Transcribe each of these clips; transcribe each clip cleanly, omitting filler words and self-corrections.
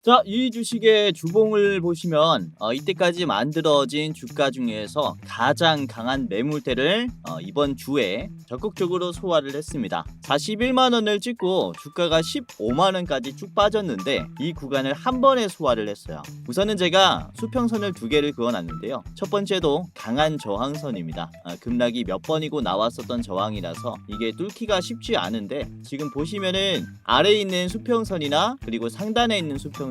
자, 이 주식의 주봉을 보시면 이때까지 만들어진 주가 중에서 가장 강한 매물대를 이번 주에 적극적으로 소화를 했습니다. 41만 원을 찍고 주가가 15만 원까지 쭉 빠졌는데 이 구간을 한 번에 소화를 했어요. 우선은 제가 수평선을 두 개를 그어놨는데요. 첫 번째도 강한 저항선입니다. 급락이 몇 번이고 나왔었던 저항이라서 이게 뚫기가 쉽지 않은데 지금 보시면은 아래에 있는 수평선이나 그리고 상단에 있는 수평선이나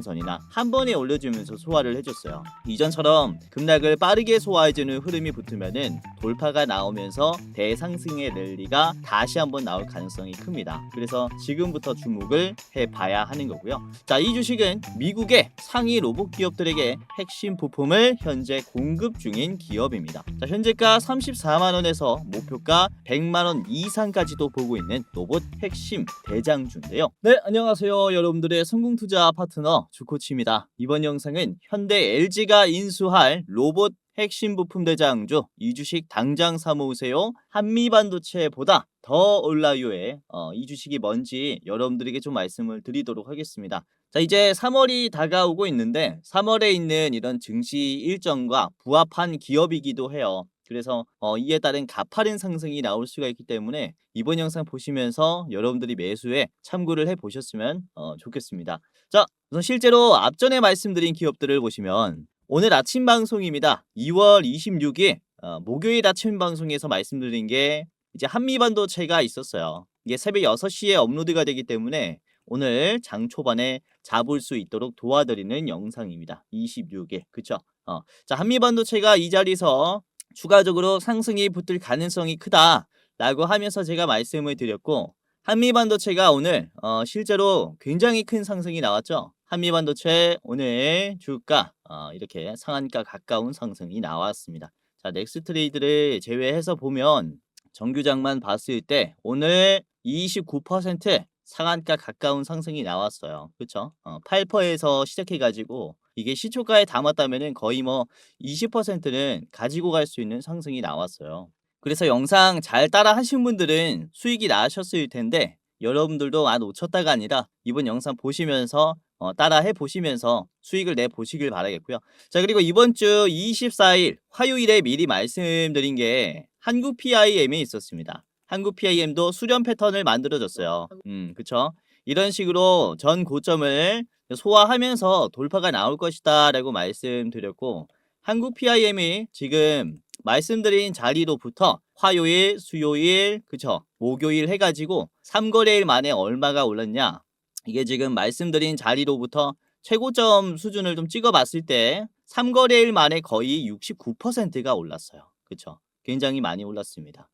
한 번에 올려주면서 소화를 해줬어요. 이전처럼 급락을 빠르게 소화해주는 흐름이 붙으면은 돌파가 나오면서 대상승의 랠리가 다시 한번 나올 가능성이 큽니다. 그래서 지금부터 주목을 해봐야 하는 거고요. 자, 이 주식은 미국의 상위 로봇 기업들에게 핵심 부품을 현재 공급 중인 기업입니다. 자, 현재가 34만 원에서 목표가 100만 원 이상까지도 보고 있는 로봇 핵심 대장주인데요. 네, 안녕하세요. 여러분들의 성공투자 파트너 주코치입니다. 이번 영상은 현대 LG가 인수할 로봇 핵심 부품 대장주 이 주식 당장 사모으세요. 한미반도체보다 더 올라요에 이 주식이 뭔지 여러분들에게 좀 말씀을 드리도록 하겠습니다. 자, 이제 3월이 다가오고 있는데 3월에 있는 이런 증시 일정과 부합한 기업이기도 해요. 그래서 이에 따른 가파른 상승이 나올 수가 있기 때문에 이번 영상 보시면서 여러분들이 매수에 참고를 해보셨으면 좋겠습니다. 자, 우선 실제로 앞전에 말씀드린 기업들을 보시면 오늘 아침 방송입니다. 2월 26일 목요일 아침 방송에서 말씀드린 게 이제 한미반도체가 있었어요. 이게 새벽 6시에 업로드가 되기 때문에 오늘 장 초반에 잡을 수 있도록 도와드리는 영상입니다. 26일. 그쵸? 자, 한미반도체가 이 자리에서 추가적으로 상승이 붙을 가능성이 크다라고 하면서 제가 말씀을 드렸고 한미반도체가 오늘 실제로 굉장히 큰 상승이 나왔죠. 한미반도체 오늘 주가 이렇게 상한가 가까운 상승이 나왔습니다. 자, 넥스트레이드를 제외해서 보면 정규장만 봤을 때 오늘 29% 상한가 가까운 상승이 나왔어요. 그쵸? 8%에서 시작해가지고 이게 시초가에 담았다면은 거의 뭐 20%는 가지고 갈 수 있는 상승이 나왔어요. 그래서 영상 잘 따라 하신 분들은 수익이 나셨을 텐데 여러분들도 놓쳤다가 아니라 이번 영상 보시면서 따라 해보시면서 수익을 내보시길 바라겠고요. 자, 그리고 이번 주 24일 화요일에 미리 말씀드린 게 한국 PIM이 있었습니다. 한국 PIM도 수렴 패턴을 만들어줬어요. 그쵸? 이런 식으로 전 고점을 소화하면서 돌파가 나올 것이다 라고 말씀드렸고 한국 PIM이 지금 말씀드린 자리로부터 화요일, 수요일, 그쵸? 목요일 해가지고 3거래일 만에 얼마가 올랐냐? 이게 지금 말씀드린 자리로부터 최고점 수준을 좀 찍어봤을 때 3거래일 만에 거의 69%가 올랐어요. 그쵸? 굉장히 많이 올랐습니다.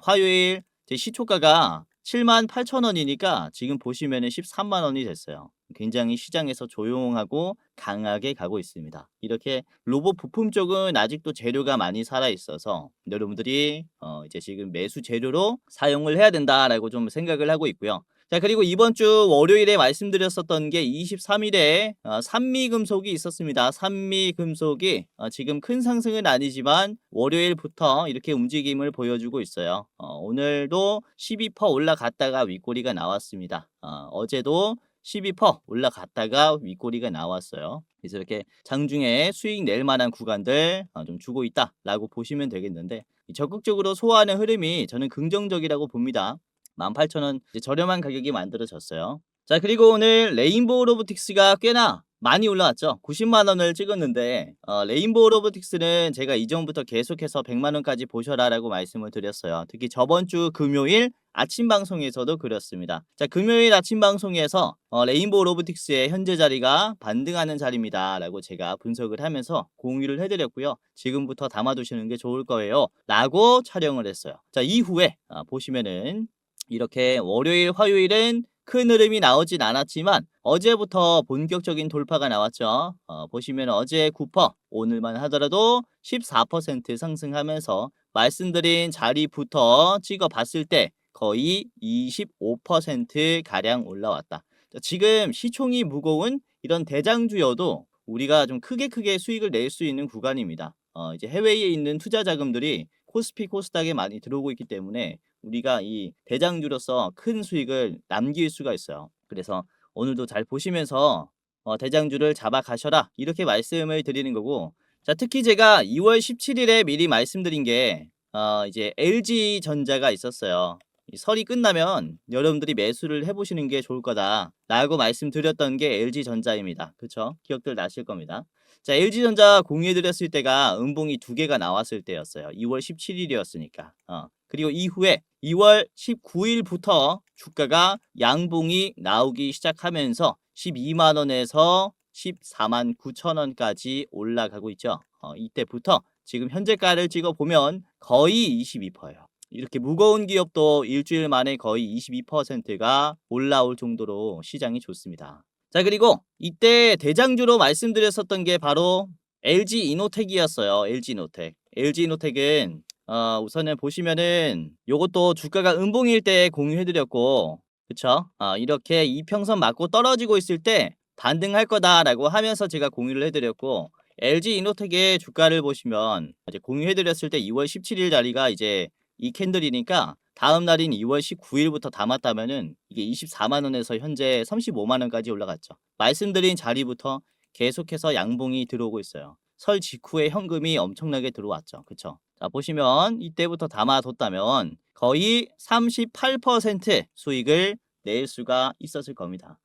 화요일 제 시초가가 78,000원이니까 지금 보시면은 13만 원이 됐어요. 굉장히 시장에서 조용하고 강하게 가고 있습니다. 이렇게 로봇 부품 쪽은 아직도 재료가 많이 살아 있어서 여러분들이 이제 지금 매수 재료로 사용을 해야 된다라고 좀 생각을 하고 있고요. 자, 그리고 이번 주 월요일에 말씀드렸었던 게 23일에 산미금속이 있었습니다. 산미금속이 지금 큰 상승은 아니지만 월요일부터 이렇게 움직임을 보여주고 있어요. 오늘도 12% 올라갔다가 윗꼬리가 나왔습니다. 어제도 12% 올라갔다가 윗꼬리가 나왔어요. 그래서 이렇게 장중에 수익 낼 만한 구간들 좀 주고 있다라고 보시면 되겠는데 적극적으로 소화하는 흐름이 저는 긍정적이라고 봅니다. 18,000원 저렴한 가격이 만들어졌어요. 자, 그리고 오늘 레인보우 로보틱스가 꽤나 많이 올라왔죠. 90만 원을 찍었는데 레인보우 로보틱스는 제가 이전부터 계속해서 100만 원까지 보셔라라고 말씀을 드렸어요. 특히 저번 주 금요일 아침 방송에서도 그렸습니다. 자, 금요일 아침 방송에서 레인보우 로보틱스의 현재 자리가 반등하는 자리입니다 라고 제가 분석을 하면서 공유를 해드렸고요. 지금부터 담아두시는 게 좋을 거예요 라고 촬영을 했어요. 자, 이후에 보시면은 이렇게 월요일, 화요일은 큰 흐름이 나오진 않았지만 어제부터 본격적인 돌파가 나왔죠. 보시면 어제 9%, 오늘만 하더라도 14% 상승하면서 말씀드린 자리부터 찍어봤을 때 거의 25% 가량 올라왔다. 지금 시총이 무거운 이런 대장주여도 우리가 좀 크게 수익을 낼 수 있는 구간입니다. 이제 해외에 있는 투자 자금들이 코스피 코스닥에 많이 들어오고 있기 때문에 우리가 이 대장주로서 큰 수익을 남길 수가 있어요. 그래서 오늘도 잘 보시면서 대장주를 잡아가셔라 이렇게 말씀을 드리는 거고, 자 특히 제가 2월 17일에 미리 말씀드린 게 이제 LG전자가 있었어요. 이 설이 끝나면 여러분들이 매수를 해보시는 게 좋을 거다 라고 말씀드렸던 게 LG전자입니다. 그쵸? 기억들 나실 겁니다. 자 LG전자 공유해드렸을 때가 음봉이 2개가 나왔을 때였어요. 2월 17일이었으니까. 그리고 이후에 2월 19일부터 주가가 양봉이 나오기 시작하면서 12만원에서 14만 9천원까지 올라가고 있죠. 이때부터 지금 현재가를 찍어보면 거의 22%예요. 이렇게 무거운 기업도 일주일 만에 거의 22%가 올라올 정도로 시장이 좋습니다. 자 그리고 이때 대장주로 말씀드렸었던 게 바로 LG이노텍이었어요. LG이노텍. LG이노텍은 우선은 보시면은 요것도 주가가 음봉일 때 공유해드렸고, 그쵸? 이렇게 이평선 맞고 떨어지고 있을 때 반등할 거다라고 하면서 제가 공유를 해드렸고, LG이노텍의 주가를 보시면 이제 공유해드렸을 때 2월 17일 자리가 이제 이 캔들이니까 다음 날인 2월 19일부터 담았다면은 이게 24만원에서 현재 35만원까지 올라갔죠. 말씀드린 자리부터 계속해서 양봉이 들어오고 있어요. 설 직후에 현금이 엄청나게 들어왔죠. 그쵸? 자 보시면 이때부터 담아뒀다면 거의 38% 수익을 낼 수가 있었을 겁니다.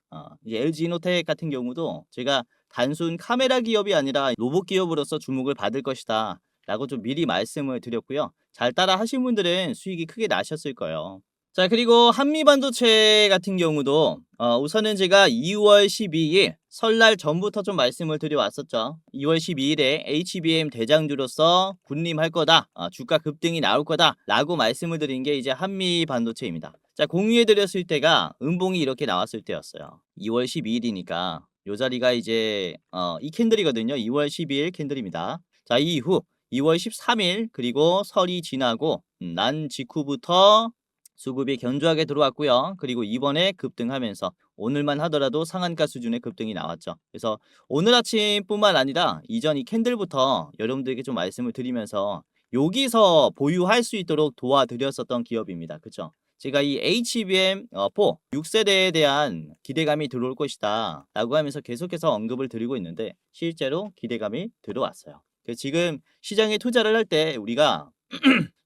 이제 LG이노텍 같은 경우도 제가 단순 카메라 기업이 아니라 로봇 기업으로서 주목을 받을 것이다 라고 좀 미리 말씀을 드렸고요. 잘 따라 하신 분들은 수익이 크게 나셨을 거예요. 자 그리고 한미반도체 같은 경우도 우선은 제가 2월 12일 설날 전부터 좀 말씀을 드려왔었죠. 2월 12일에 HBM 대장주로서 군림할 거다, 주가 급등이 나올 거다 라고 말씀을 드린 게 이제 한미반도체입니다. 자 공유해드렸을 때가 음봉이 이렇게 나왔을 때였어요. 2월 12일이니까 요 자리가 이제 이 캔들이거든요. 2월 12일 캔들입니다. 자 이후 2월 13일 그리고 설이 지나고 난 직후부터 수급이 견조하게 들어왔고요. 그리고 이번에 급등하면서 오늘만 하더라도 상한가 수준의 급등이 나왔죠. 그래서 오늘 아침뿐만 아니라 이전 이 캔들부터 여러분들에게 좀 말씀을 드리면서 여기서 보유할 수 있도록 도와드렸었던 기업입니다. 그쵸? 제가 이 HBM4 6세대에 대한 기대감이 들어올 것이다 라고 하면서 계속해서 언급을 드리고 있는데 실제로 기대감이 들어왔어요. 지금 시장에 투자를 할 때 우리가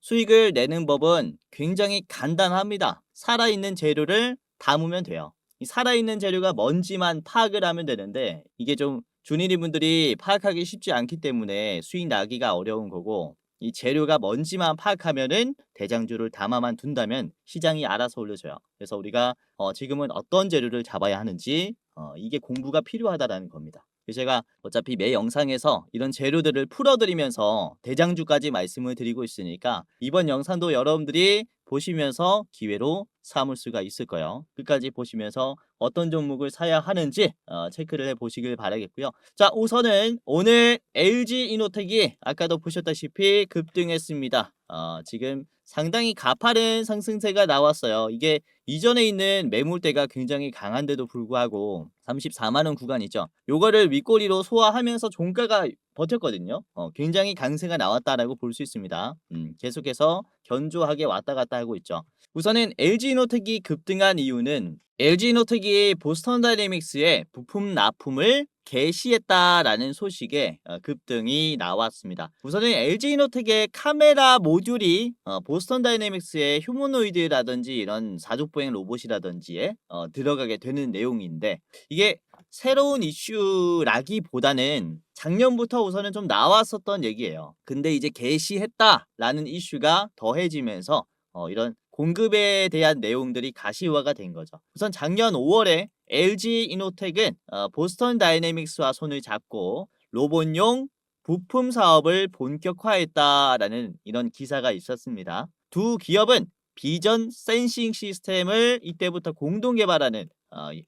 수익을 내는 법은 굉장히 간단합니다. 살아있는 재료를 담으면 돼요. 이 살아있는 재료가 뭔지만 파악을 하면 되는데 이게 좀 준일이 분들이 파악하기 쉽지 않기 때문에 수익 나기가 어려운 거고, 이 재료가 뭔지만 파악하면은 대장주를 담아만 둔다면 시장이 알아서 올려줘요. 그래서 우리가 지금은 어떤 재료를 잡아야 하는지 이게 공부가 필요하다라는 겁니다. 제가 어차피 매 영상에서 이런 재료들을 풀어드리면서 대장주까지 말씀을 드리고 있으니까 이번 영상도 여러분들이 보시면서 기회로 삼을 수가 있을 거예요. 끝까지 보시면서 어떤 종목을 사야 하는지 체크를 해보시길 바라겠고요. 자 우선은 오늘 LG이노텍이 아까도 보셨다시피 급등했습니다. 지금 상당히 가파른 상승세가 나왔어요. 이게 이전에 있는 매물대가 굉장히 강한데도 불구하고 34만원 구간 있죠. 요거를 윗꼬리로 소화하면서 종가가 버텼거든요. 굉장히 강세가 나왔다라고 볼 수 있습니다. 계속해서 견조하게 왔다 갔다 하고 있죠. 우선은 LG이노텍이 급등한 이유는 LG이노텍이 보스턴 다이내믹스의 부품 납품을 개시했다라는 소식에 급등이 나왔습니다. 우선은 LG이노텍의 카메라 모듈이 보스턴 다이내믹스의 휴머노이드라든지 이런 사족보행 로봇이라든지에 들어가게 되는 내용인데, 이게 새로운 이슈라기보다는 작년부터 우선은 좀 나왔었던 얘기예요. 근데 이제 개시했다라는 이슈가 더해지면서 이런 공급에 대한 내용들이 가시화가 된 거죠. 우선 작년 5월에 LG이노텍은 보스턴 다이내믹스와 손을 잡고 로봇용 부품 사업을 본격화했다라는 이런 기사가 있었습니다. 두 기업은 비전 센싱 시스템을 이때부터 공동 개발하는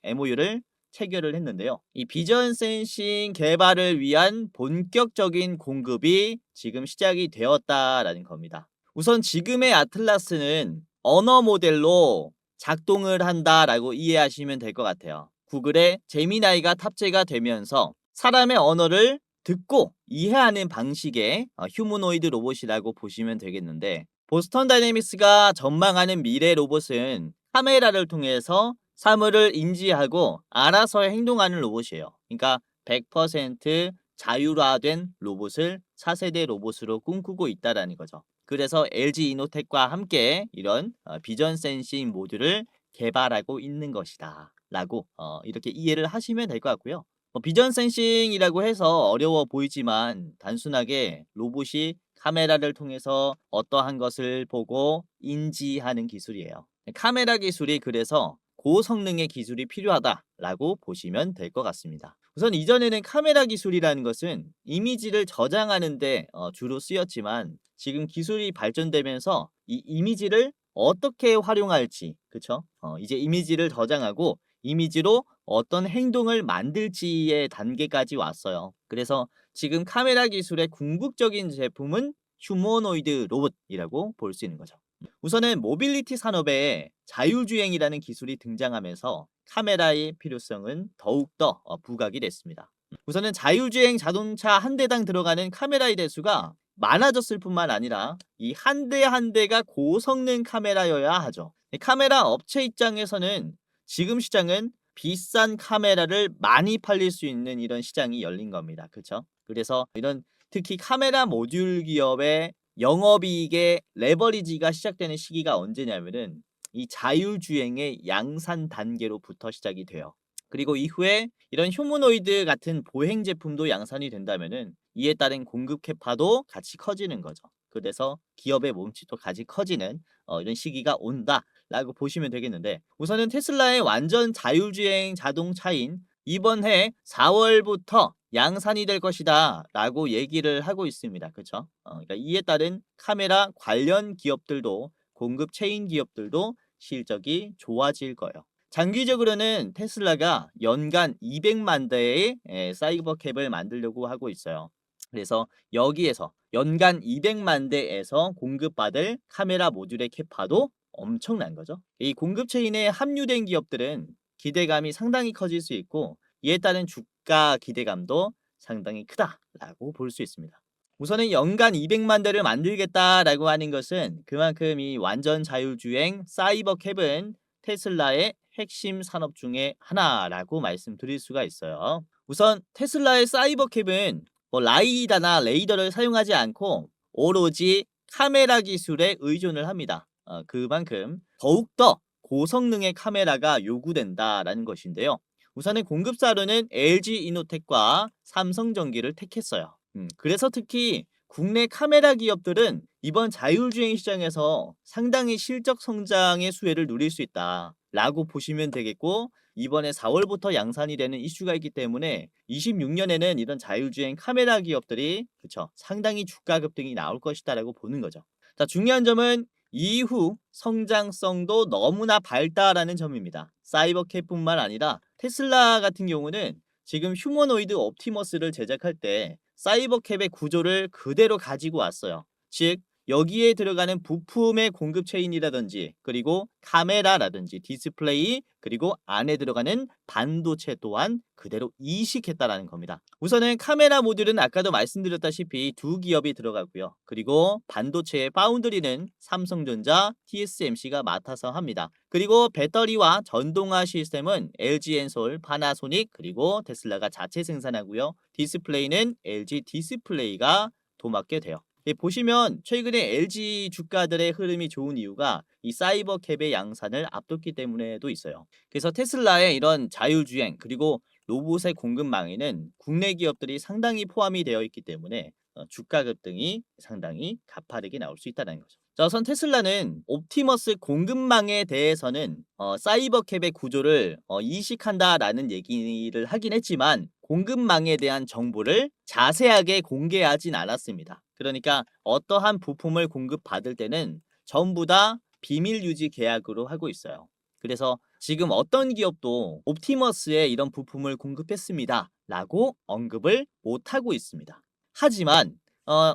MOU를 체결을 했는데요. 이 비전 센싱 개발을 위한 본격적인 공급이 지금 시작이 되었다라는 겁니다. 우선 지금의 아틀라스는 언어 모델로 작동을 한다라고 이해하시면 될 것 같아요. 구글의 제미나이가 탑재가 되면서 사람의 언어를 듣고 이해하는 방식의 휴머노이드 로봇이라고 보시면 되겠는데, 보스턴 다이내믹스가 전망하는 미래 로봇은 카메라를 통해서 사물을 인지하고 알아서 행동하는 로봇이에요. 그러니까 100% 자율화된 로봇을 차세대 로봇으로 꿈꾸고 있다라는 거죠. 그래서 LG 이노텍과 함께 이런 비전 센싱 모듈을 개발하고 있는 것이다 라고 이렇게 이해를 하시면 될 것 같고요. 비전 센싱이라고 해서 어려워 보이지만 단순하게 로봇이 카메라를 통해서 어떠한 것을 보고 인지하는 기술이에요. 카메라 기술이 그래서 고성능의 기술이 필요하다라고 보시면 될 것 같습니다. 우선 이전에는 카메라 기술이라는 것은 이미지를 저장하는 데 주로 쓰였지만 지금 기술이 발전되면서 이 이미지를 어떻게 활용할지, 그쵸? 이제 이미지를 저장하고 이미지로 어떤 행동을 만들지의 단계까지 왔어요. 그래서 지금 카메라 기술의 궁극적인 제품은 휴머노이드 로봇이라고 볼 수 있는 거죠. 우선은 모빌리티 산업에 자율주행이라는 기술이 등장하면서 카메라의 필요성은 더욱더 부각이 됐습니다. 우선은 자율주행 자동차 한 대당 들어가는 카메라의 대수가 많아졌을 뿐만 아니라 이 한 대 한 대가 고성능 카메라여야 하죠. 카메라 업체 입장에서는 지금 시장은 비싼 카메라를 많이 팔릴 수 있는 이런 시장이 열린 겁니다. 그렇죠? 그래서 이런 특히 카메라 모듈 기업의 영업이익의 레버리지가 시작되는 시기가 언제냐면은 이 자율주행의 양산 단계로부터 시작이 돼요. 그리고 이후에 이런 휴머노이드 같은 보행 제품도 양산이 된다면은 이에 따른 공급 캐파도 같이 커지는 거죠. 그래서 기업의 몸집도 같이 커지는 이런 시기가 온다라고 보시면 되겠는데 우선은 테슬라의 완전 자율주행 자동차인 이번 해 4월부터 양산이 될 것이다 라고 얘기를 하고 있습니다. 그렇죠? 그러니까 이에 따른 카메라 관련 기업들도 공급 체인 기업들도 실적이 좋아질 거예요. 장기적으로는 테슬라가 연간 200만 대의 사이버 캡을 만들려고 하고 있어요. 그래서 여기에서 연간 200만 대에서 공급받을 카메라 모듈의 캐파도 엄청난 거죠. 이 공급 체인에 합류된 기업들은 기대감이 상당히 커질 수 있고 이에 따른 주가 기대감도 상당히 크다라고 볼 수 있습니다. 우선은 연간 200만 대를 만들겠다라고 하는 것은 그만큼 이 완전 자율주행 사이버 캡은 테슬라의 핵심 산업 중에 하나라고 말씀드릴 수가 있어요. 우선 테슬라의 사이버 캡은 라이다나 레이더를 사용하지 않고 오로지 카메라 기술에 의존을 합니다. 그만큼 더욱더 고성능의 카메라가 요구된다라는 것인데요. 우선은 공급사로는 LG 이노텍과 삼성전기를 택했어요. 그래서 특히 국내 카메라 기업들은 이번 자율주행 시장에서 상당히 실적 성장의 수혜를 누릴 수 있다라고 보시면 되겠고 이번에 4월부터 양산이 되는 이슈가 있기 때문에 26년에는 이런 자율주행 카메라 기업들이 그쵸 상당히 주가 급등이 나올 것이다라고 보는 거죠. 자, 중요한 점은 이후 성장성도 너무나 밝다라는 점입니다. 사이버캡뿐만 아니라 테슬라 같은 경우는 지금 휴머노이드 옵티머스를 제작할 때 사이버캡의 구조를 그대로 가지고 왔어요. 즉 여기에 들어가는 부품의 공급 체인이라든지 그리고 카메라라든지 디스플레이 그리고 안에 들어가는 반도체 또한 그대로 이식했다라는 겁니다. 우선은 카메라 모듈은 아까도 말씀드렸다시피 두 기업이 들어가고요. 그리고 반도체의 파운드리는 삼성전자, TSMC가 맡아서 합니다. 그리고 배터리와 전동화 시스템은 LG엔솔, 파나소닉 그리고 테슬라가 자체 생산하고요. 디스플레이는 LG 디스플레이가 도맡게 돼요. 보시면 최근에 LG 주가들의 흐름이 좋은 이유가 이 사이버 캡의 양산을 앞뒀기 때문에도 있어요. 그래서 테슬라의 이런 자율주행 그리고 로봇의 공급망에는 국내 기업들이 상당히 포함이 되어 있기 때문에 주가 급등이 상당히 가파르게 나올 수 있다는 거죠. 자, 우선 테슬라는 옵티머스 공급망에 대해서는 사이버 캡의 구조를 이식한다라는 얘기를 하긴 했지만 공급망에 대한 정보를 자세하게 공개하진 않았습니다. 그러니까 어떠한 부품을 공급받을 때는 전부 다 비밀 유지 계약으로 하고 있어요. 그래서 지금 어떤 기업도 옵티머스에 이런 부품을 공급했습니다 라고 언급을 못하고 있습니다. 하지만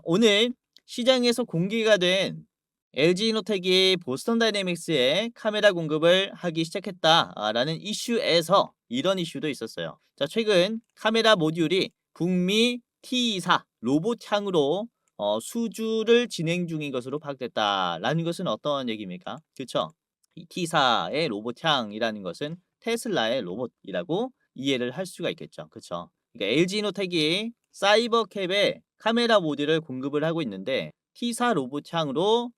오늘 시장에서 공개가 된 LG이노텍이 보스턴 다이내믹스에 카메라 공급을 하기 시작했다라는 이슈에서 이런 이슈도 있었어요. 자, 최근 카메라 모듈이 북미 T24 로봇향으로 수주를 진행 중인 것으로 파악됐다라는 것은 어떤 얘기입니까? 그렇죠? 이 T사의 로봇향이라는 것은 테슬라의 로봇이라고 이해를 할 수가 있겠죠. 그쵸? 그러니까 LG이노텍이 사이버캡에 카메라 모듈을 공급을 하고 있는데 T사 로봇향으로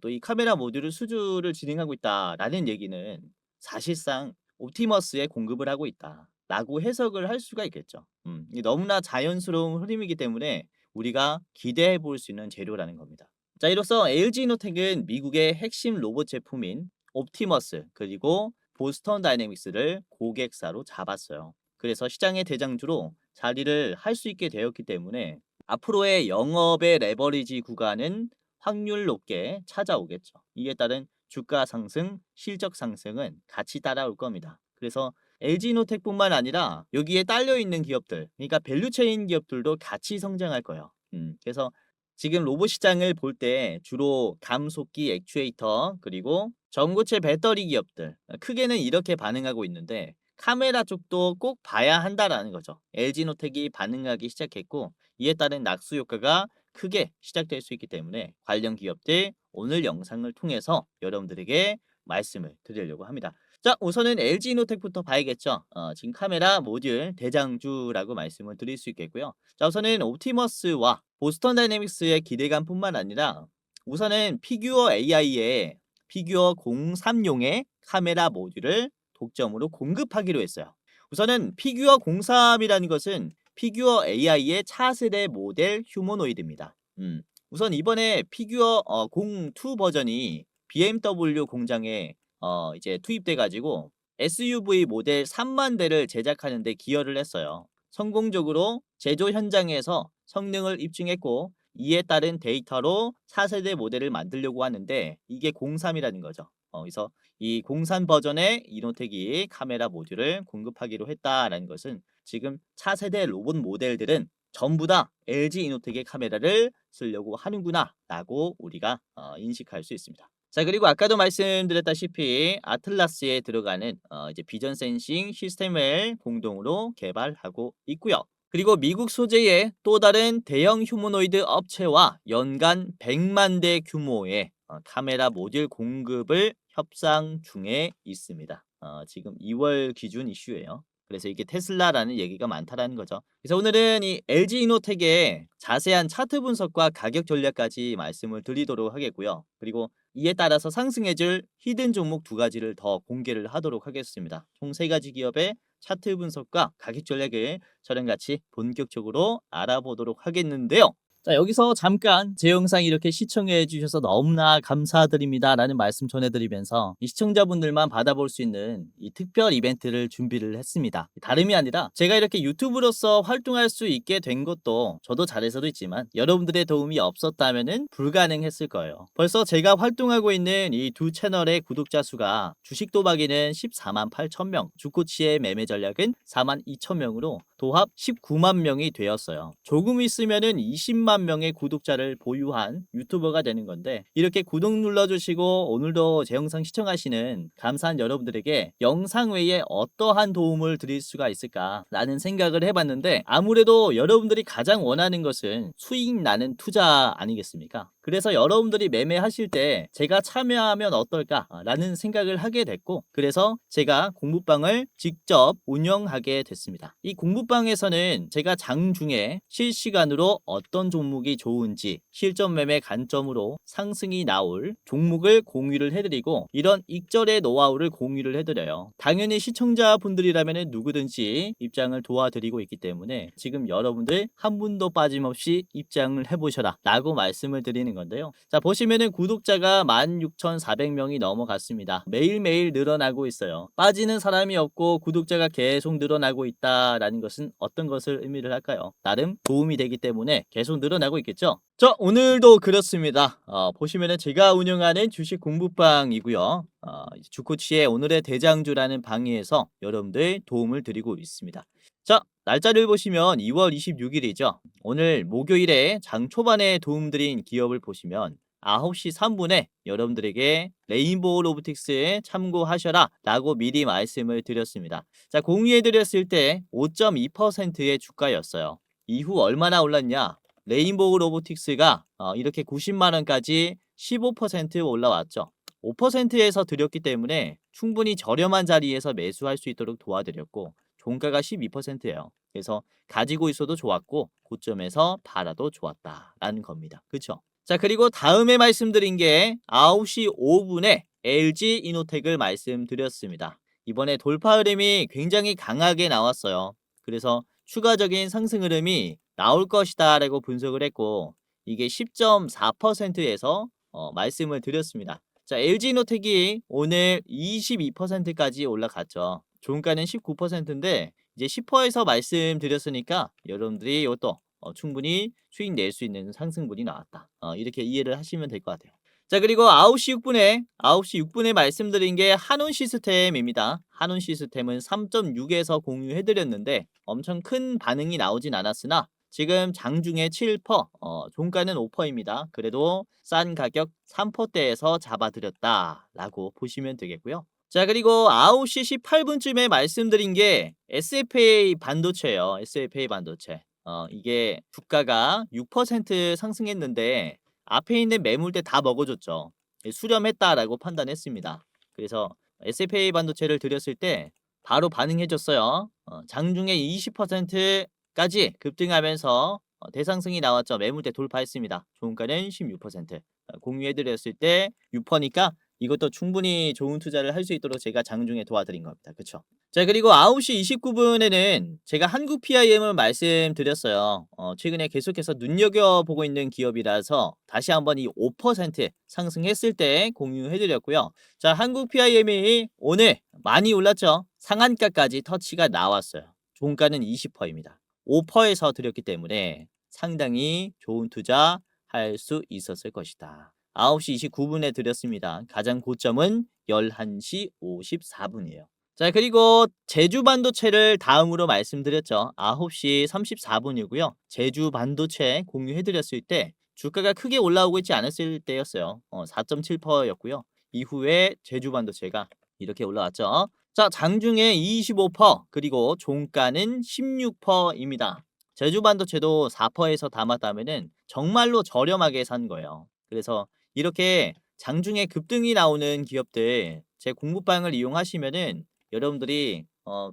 또 이 카메라 모듈을 수주를 진행하고 있다라는 얘기는 사실상 옵티머스에 공급을 하고 있다라고 해석을 할 수가 있겠죠. 이게 너무나 자연스러운 흐름이기 때문에 우리가 기대해 볼 수 있는 재료라는 겁니다. 자, 이로써 LG이노텍은 미국의 핵심 로봇 제품인 옵티머스 그리고 보스턴 다이내믹스를 고객사로 잡았어요. 그래서 시장의 대장주로 자리를 할 수 있게 되었기 때문에 앞으로의 영업의 레버리지 구간은 확률 높게 찾아오겠죠. 이에 따른 주가 상승, 실적 상승은 같이 따라올 겁니다. 그래서 LG이노텍뿐만 아니라 여기에 딸려 있는 기업들, 그러니까 밸류체인 기업들도 같이 성장할 거예요. 그래서 지금 로봇 시장을 볼 때 주로 감속기 액추에이터 그리고 전고체 배터리 기업들 크게는 이렇게 반응하고 있는데 카메라 쪽도 꼭 봐야 한다라는 거죠. LG노텍이 반응하기 시작했고 이에 따른 낙수 효과가 크게 시작될 수 있기 때문에 관련 기업들 오늘 영상을 통해서 여러분들에게 말씀을 드리려고 합니다. 자, 우선은 LG이노텍부터 봐야겠죠. 지금 카메라 모듈 대장주라고 말씀을 드릴 수 있겠고요. 자, 우선은 옵티머스와 보스턴 다이내믹스의 기대감뿐만 아니라 우선은 피규어 AI의 피규어 03용의 카메라 모듈을 독점으로 공급하기로 했어요. 우선은 피규어 03이라는 것은 피규어 AI의 차세대 모델 휴머노이드입니다. 우선 이번에 피규어 02 버전이 BMW 공장에 이제 투입돼 가지고 SUV 모델 3만 대를 제작하는 데 기여를 했어요. 성공적으로 제조 현장에서 성능을 입증했고 이에 따른 데이터로 4세대 모델을 만들려고 하는데 이게 03이라는 거죠. 그래서 이 03 버전의 이노텍이 카메라 모듈을 공급하기로 했다라는 것은 지금 차세대 로봇 모델들은 전부 다 LG 이노텍의 카메라를 쓰려고 하는구나 라고 우리가 인식할 수 있습니다. 자, 그리고 아까도 말씀드렸다시피 아틀라스에 들어가는 이제 비전 센싱 시스템을 공동으로 개발하고 있고요. 그리고 미국 소재의 또 다른 대형 휴머노이드 업체와 연간 100만 대 규모의 카메라 모듈 공급을 협상 중에 있습니다. 지금 2월 기준 이슈예요. 그래서 이게 테슬라라는 얘기가 많다라는 거죠. 그래서 오늘은 이 LG이노텍의 자세한 차트 분석과 가격 전략까지 말씀을 드리도록 하겠고요. 그리고 이에 따라서 상승해줄 히든 종목 2가지를 더 공개를 하도록 하겠습니다. 총 3가지 기업의 차트 분석과 가격 전략을 저랑 같이 본격적으로 알아보도록 하겠는데요. 자, 여기서 잠깐 제 영상 이렇게 시청해 주셔서 너무나 감사드립니다 라는 말씀 전해드리면서 이 시청자분들만 받아볼 수 있는 이 특별 이벤트를 준비를 했습니다. 다름이 아니라 제가 이렇게 유튜브로서 활동할 수 있게 된 것도 저도 잘해서도 있지만 여러분들의 도움이 없었다면 불가능했을 거예요. 벌써 제가 활동하고 있는 이 두 채널의 구독자 수가 주식 도박이는 14만 8천 명, 주코치의 매매 전략은 4만 2천 명으로 도합 19만 명이 되었어요. 조금 있으면은 20만 명의 구독자를 보유한 유튜버가 되는 건데 이렇게 구독 눌러주시고 오늘도 제 영상 시청하시는 감사한 여러분들에게 영상 외에 어떠한 도움을 드릴 수가 있을까라는 생각을 해봤는데 아무래도 여러분들이 가장 원하는 것은 수익 나는 투자 아니겠습니까? 그래서 여러분들이 매매하실 때 제가 참여하면 어떨까라는 생각을 하게 됐고 그래서 제가 공부방을 직접 운영하게 됐습니다. 이 공부방에서는 제가 장중에 실시간으로 어떤 종목이 좋은지 실전 매매 관점으로 상승이 나올 종목을 공유를 해드리고 이런 익절의 노하우를 공유를 해드려요. 당연히 시청자분들이라면 누구든지 입장을 도와드리고 있기 때문에 지금 여러분들 한 분도 빠짐없이 입장을 해보셔라 라고 말씀을 드리는 건데요. 자, 보시면은 구독자가 16,400명이 넘어갔습니다. 매일매일 늘어나고 있어요. 빠지는 사람이 없고 구독자가 계속 늘어나고 있다라는 것은 어떤 것을 의미를 할까요? 나름 도움이 되기 때문에 계속 늘어나고 있겠죠? 자, 오늘도 그렇습니다. 보시면은 제가 운영하는 주식 공부방이고요. 주코치의 오늘의 대장주라는 방에서 여러분들 도움을 드리고 있습니다. 자, 날짜를 보시면 2월 26일이죠. 오늘 목요일에 장 초반에 도움드린 기업을 보시면 9시 3분에 여러분들에게 레인보우 로보틱스에 참고하셔라 라고 미리 말씀을 드렸습니다. 자, 공유해드렸을 때 5.2%의 주가였어요. 이후 얼마나 올랐냐? 레인보우 로보틱스가 이렇게 90만원까지 15% 올라왔죠. 5%에서 드렸기 때문에 충분히 저렴한 자리에서 매수할 수 있도록 도와드렸고 종가가 12%예요. 그래서 가지고 있어도 좋았고 고점에서 팔아도 좋았다라는 겁니다. 그쵸? 자, 그리고 다음에 말씀드린 게 9시 5분에 LG 이노텍을 말씀드렸습니다. 이번에 돌파 흐름이 굉장히 강하게 나왔어요. 그래서 추가적인 상승 흐름이 나올 것이다 라고 분석을 했고 이게 10.4%에서 말씀을 드렸습니다. 자, LG이노텍이 오늘 22%까지 올라갔죠. 종가는 19%인데 이제 10%에서 말씀드렸으니까 여러분들이 이것도 충분히 수익 낼 수 있는 상승분이 나왔다. 이렇게 이해를 하시면 될 것 같아요. 자, 그리고 9시 6분에 말씀드린 게 한온 시스템입니다. 한온 시스템은 3.6에서 공유해드렸는데 엄청 큰 반응이 나오진 않았으나 지금 장중에 7%, 종가는 5%입니다. 그래도 싼 가격 3%대에서 잡아드렸다라고 보시면 되겠고요. 자, 그리고 9시 18분쯤에 말씀드린 게 SFA 반도체예요. SFA 반도체. 이게 주가가 6% 상승했는데 앞에 있는 매물대 다 먹어줬죠. 수렴했다라고 판단했습니다. 그래서 SFA 반도체를 드렸을 때 바로 반응해줬어요. 장중에 20%까지 급등하면서 대상승이 나왔죠. 매물대 돌파했습니다. 종가는 16%. 공유해드렸을 때 6%니까 이것도 충분히 좋은 투자를 할 수 있도록 제가 장중에 도와드린 겁니다. 그쵸? 자, 그리고 9시 29분에는 제가 한국 PIM을 말씀드렸어요. 최근에 계속해서 눈여겨보고 있는 기업이라서 다시 한번 이 5% 상승했을 때 공유해드렸고요. 자, 한국 PIM이 오늘 많이 올랐죠. 상한가까지 터치가 나왔어요. 종가는 20%입니다. 5%에서 드렸기 때문에 상당히 좋은 투자 할 수 있었을 것이다. 9시 29분에 드렸습니다. 가장 고점은 11시 54분이에요. 자, 그리고 제주 반도체를 다음으로 말씀드렸죠. 9시 34분이고요. 제주 반도체 공유해드렸을 때 주가가 크게 올라오고 있지 않았을 때였어요. 4.7%였고요. 이후에 제주 반도체가 이렇게 올라왔죠. 자, 장중에 25% 그리고 종가는 16%입니다. 제주 반도체도 4%에서 담았다면은 정말로 저렴하게 산 거예요. 그래서 이렇게 장중에 급등이 나오는 기업들 제 공부방을 이용하시면은 여러분들이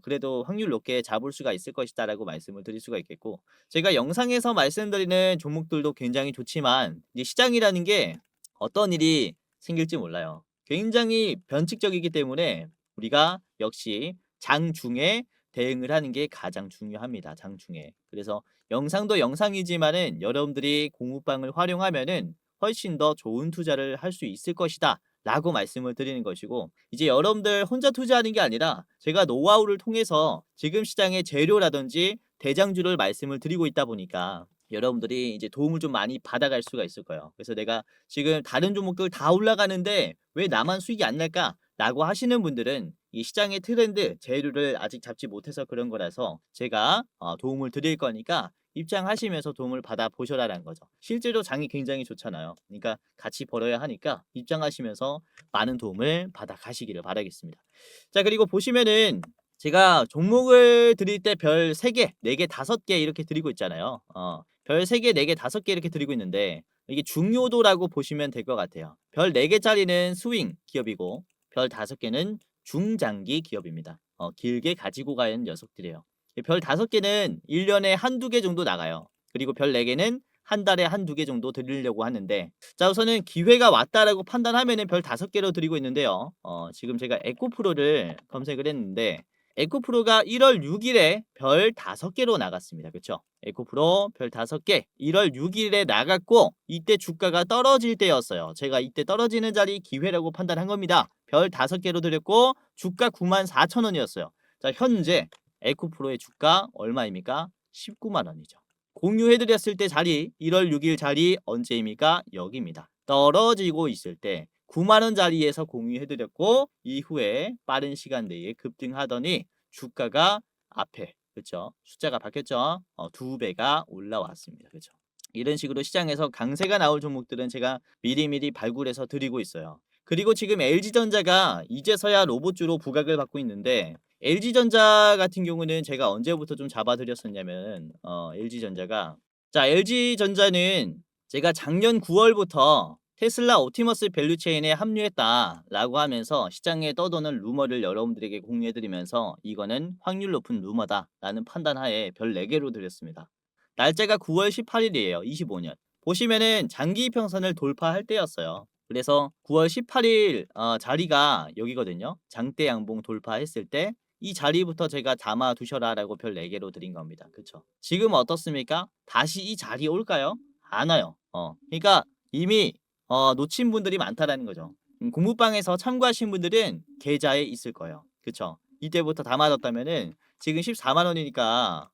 그래도 확률 높게 잡을 수가 있을 것이다 라고 말씀을 드릴 수가 있겠고 제가 영상에서 말씀드리는 종목들도 굉장히 좋지만 이제 시장이라는 게 어떤 일이 생길지 몰라요. 굉장히 변칙적이기 때문에 우리가 역시 장중에 대응을 하는 게 가장 중요합니다. 장중에. 그래서 영상도 영상이지만은 여러분들이 공부방을 활용하면은 훨씬 더 좋은 투자를 할 수 있을 것이다 라고 말씀을 드리는 것이고 이제 여러분들 혼자 투자하는 게 아니라 제가 노하우를 통해서 지금 시장의 재료라든지 대장주를 말씀을 드리고 있다 보니까 여러분들이 이제 도움을 좀 많이 받아갈 수가 있을 거예요. 그래서 내가 지금 다른 종목들 다 올라가는데 왜 나만 수익이 안 날까? 라고 하시는 분들은 이 시장의 트렌드, 재료를 아직 잡지 못해서 그런 거라서 제가 도움을 드릴 거니까 입장하시면서 도움을 받아 보셔라라는 거죠. 실제로 장이 굉장히 좋잖아요. 그러니까 같이 벌어야 하니까 입장하시면서 많은 도움을 받아 가시기를 바라겠습니다. 자, 그리고 보시면은 제가 종목을 드릴 때 별 3개, 4개, 5개 이렇게 드리고 있잖아요. 별 3개, 4개, 5개 이렇게 드리고 있는데 이게 중요도라고 보시면 될 것 같아요. 별 4개짜리는 스윙 기업이고 별 5개는 중장기 기업입니다. 길게 가지고 가는 녀석들이에요. 별 5개는 1년에 한두 개 정도 나가요. 그리고 별 4개는 한 달에 한두 개 정도 드리려고 하는데 자, 우선은 기회가 왔다라고 판단하면은 별 5개로 드리고 있는데요. 지금 제가 에코프로를 검색을 했는데 에코프로가 1월 6일에 별 5개로 나갔습니다. 그쵸? 에코프로 별 5개 1월 6일에 나갔고 이때 주가가 떨어질 때였어요. 제가 이때 떨어지는 자리 기회라고 판단한 겁니다. 별 5개로 드렸고 주가 94,000원이었어요. 자, 현재 에코프로의 주가 얼마입니까? 19만 원이죠. 공유해드렸을 때 자리 1월 6일 자리 언제입니까? 여기입니다. 떨어지고 있을 때 9만 원 자리에서 공유해드렸고 이후에 빠른 시간 내에 급등하더니 주가가 앞에 그렇죠? 숫자가 바뀌었죠? 2배가 올라왔습니다. 그렇죠? 이런 식으로 시장에서 강세가 나올 종목들은 제가 미리미리 발굴해서 드리고 있어요. 그리고 지금 LG전자가 이제서야 로봇주로 부각을 받고 있는데 LG전자 같은 경우는 제가 언제부터 좀 잡아드렸었냐면 LG전자가 자 LG전자는 제가 작년 9월부터 테슬라 옵티머스 밸류체인에 합류했다라고 하면서 시장에 떠도는 루머를 여러분들에게 공유해드리면서 이거는 확률 높은 루머다라는 판단하에 별 4개로 드렸습니다. 날짜가 9월 18일이에요. 25년. 보시면은 장기 이평선을 돌파할 때였어요. 그래서 9월 18일 자리가 여기거든요. 장대 양봉 돌파했을 때 이 자리부터 제가 담아 두셔라라고 별 4개로 드린 겁니다. 그쵸? 지금 어떻습니까? 다시 이 자리에 올까요? 안 와요. 그러니까 이미 놓친 분들이 많다라는 거죠. 공부방에서 참고하신 분들은 계좌에 있을 거예요. 그쵸? 이때부터 담아뒀다면은 지금 14만 원이니까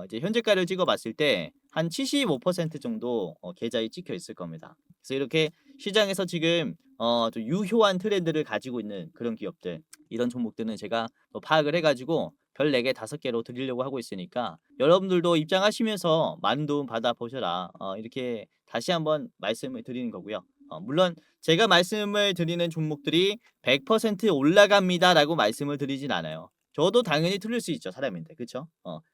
이제 현재가를 찍어봤을 때 한 75% 정도 계좌에 찍혀 있을 겁니다. 그래서 이렇게 시장에서 지금 좀 유효한 트렌드를 가지고 있는 그런 기업들, 이런 종목들은 제가 또 파악을 해가지고 별 4개, 5개로 드리려고 하고 있으니까 여러분들도 입장하시면서 많은 도움 받아보셔라. 이렇게 다시 한번 말씀을 드리는 거고요. 물론 제가 말씀을 드리는 종목들이 100% 올라갑니다라고 말씀을 드리진 않아요. 저도 당연히 틀릴 수 있죠. 사람인데. 그쵸?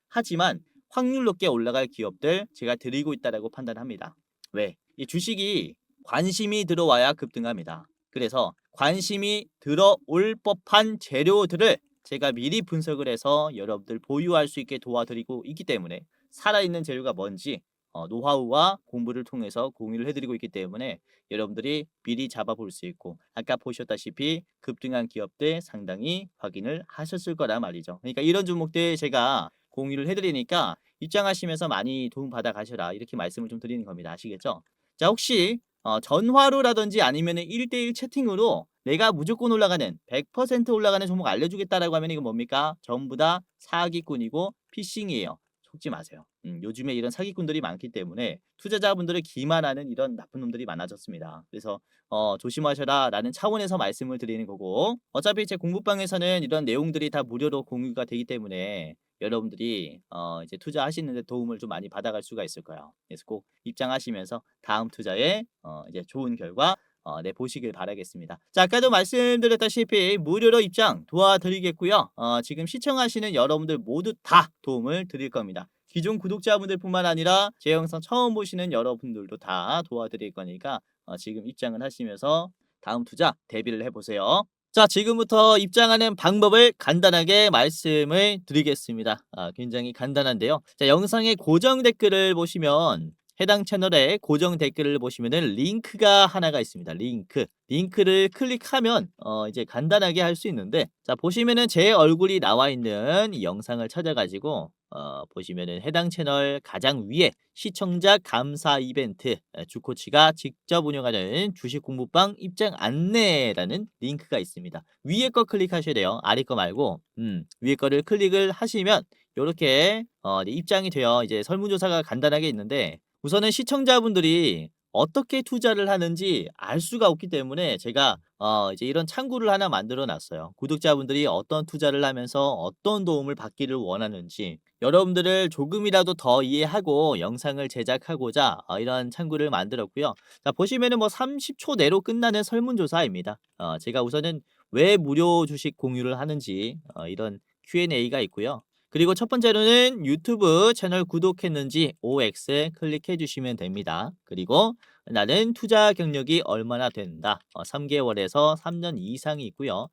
하지만 확률 높게 올라갈 기업들 제가 드리고 있다라고 판단합니다. 왜? 이 주식이 관심이 들어와야 급등합니다. 그래서 관심이 들어올 법한 재료들을 제가 미리 분석을 해서 여러분들 보유할 수 있게 도와드리고 있기 때문에 살아있는 재료가 뭔지 노하우와 공부를 통해서 공유를 해드리고 있기 때문에 여러분들이 미리 잡아볼 수 있고 아까 보셨다시피 급등한 기업들 상당히 확인을 하셨을 거란 말이죠. 그러니까 이런 종목들 제가 공유를 해드리니까 입장하시면서 많이 도움받아 가셔라 이렇게 말씀을 좀 드리는 겁니다. 아시겠죠? 자, 혹시 전화로라든지 아니면 1대1 채팅으로 내가 무조건 올라가는 100% 올라가는 종목 알려주겠다라고 하면 이거 뭡니까? 전부 다 사기꾼이고 피싱이에요. 속지 마세요. 요즘에 이런 사기꾼들이 많기 때문에 투자자분들을 기만하는 이런 나쁜 놈들이 많아졌습니다. 그래서 조심하셔라라는 차원에서 말씀을 드리는 거고 어차피 제 공부방에서는 이런 내용들이 다 무료로 공유가 되기 때문에 여러분들이 이제 투자하시는데 도움을 좀 많이 받아갈 수가 있을 거예요. 그래서 꼭 입장하시면서 다음 투자에 이제 좋은 결과 내 보시길 바라겠습니다. 자, 아까도 말씀드렸다시피 무료로 입장 도와드리겠고요. 지금 시청하시는 여러분들 모두 다 도움을 드릴 겁니다. 기존 구독자분들뿐만 아니라 제 영상 처음 보시는 여러분들도 다 도와드릴 거니까 지금 입장을 하시면서 다음 투자 대비를 해보세요. 자, 지금부터 입장하는 방법을 간단하게 말씀을 드리겠습니다. 굉장히 간단한데요. 자, 영상의 고정 댓글을 보시면 해당 채널에 고정 댓글을 보시면은 링크가 하나가 있습니다. 링크를 클릭하면 이제 간단하게 할 수 있는데 자, 보시면은 제 얼굴이 나와 있는 이 영상을 찾아가지고 보시면은 해당 채널 가장 위에 시청자 감사 이벤트 주코치가 직접 운영하는 주식 공부방 입장 안내라는 링크가 있습니다. 위에 거 클릭하셔야 돼요. 아래 거 말고 위에 거를 클릭을 하시면 이렇게 입장이 돼요. 이제 설문조사가 간단하게 있는데 우선은 시청자분들이 어떻게 투자를 하는지 알 수가 없기 때문에 제가 이제 이런 창구를 하나 만들어 놨어요. 구독자분들이 어떤 투자를 하면서 어떤 도움을 받기를 원하는지 여러분들을 조금이라도 더 이해하고 영상을 제작하고자 이런 창구를 만들었고요. 자, 보시면은 뭐 30초 내로 끝나는 설문조사입니다. 제가 우선은 왜 무료 주식 공유를 하는지 이런 Q&A가 있고요. 그리고 첫 번째로는 유튜브 채널 구독했는지 OX 클릭해 주시면 됩니다. 그리고 나는 투자 경력이 얼마나 된다. 3개월에서 3년 이상이 있고요.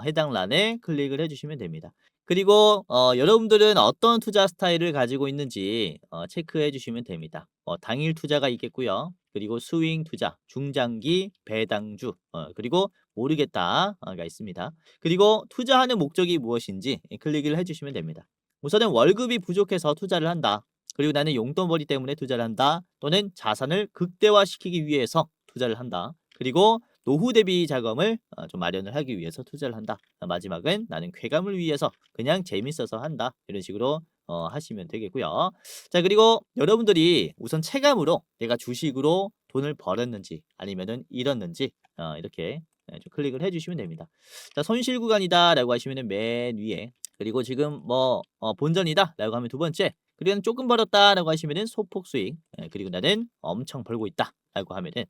해당 란에 클릭을 해주시면 됩니다. 그리고 여러분들은 어떤 투자 스타일을 가지고 있는지 체크해 주시면 됩니다. 당일 투자가 있겠고요. 그리고 스윙 투자, 중장기, 배당주, 그리고 모르겠다가 있습니다. 그리고 투자하는 목적이 무엇인지 클릭을 해주시면 됩니다. 우선은 월급이 부족해서 투자를 한다. 그리고 나는 용돈벌이 때문에 투자를 한다. 또는 자산을 극대화시키기 위해서 투자를 한다. 그리고 노후 대비 자금을 좀 마련을 하기 위해서 투자를 한다. 마지막은 나는 쾌감을 위해서 그냥 재밌어서 한다. 이런 식으로 하시면 되겠고요. 자, 그리고 여러분들이 우선 체감으로 내가 주식으로 돈을 벌었는지 아니면은 잃었는지 이렇게 좀 클릭을 해주시면 됩니다. 자, 손실 구간이다라고 하시면은 맨 위에 그리고 지금 뭐 본전이다 라고 하면 두 번째 그리고 조금 벌었다 라고 하시면은 소폭 수익 그리고 나는 엄청 벌고 있다 라고 하면은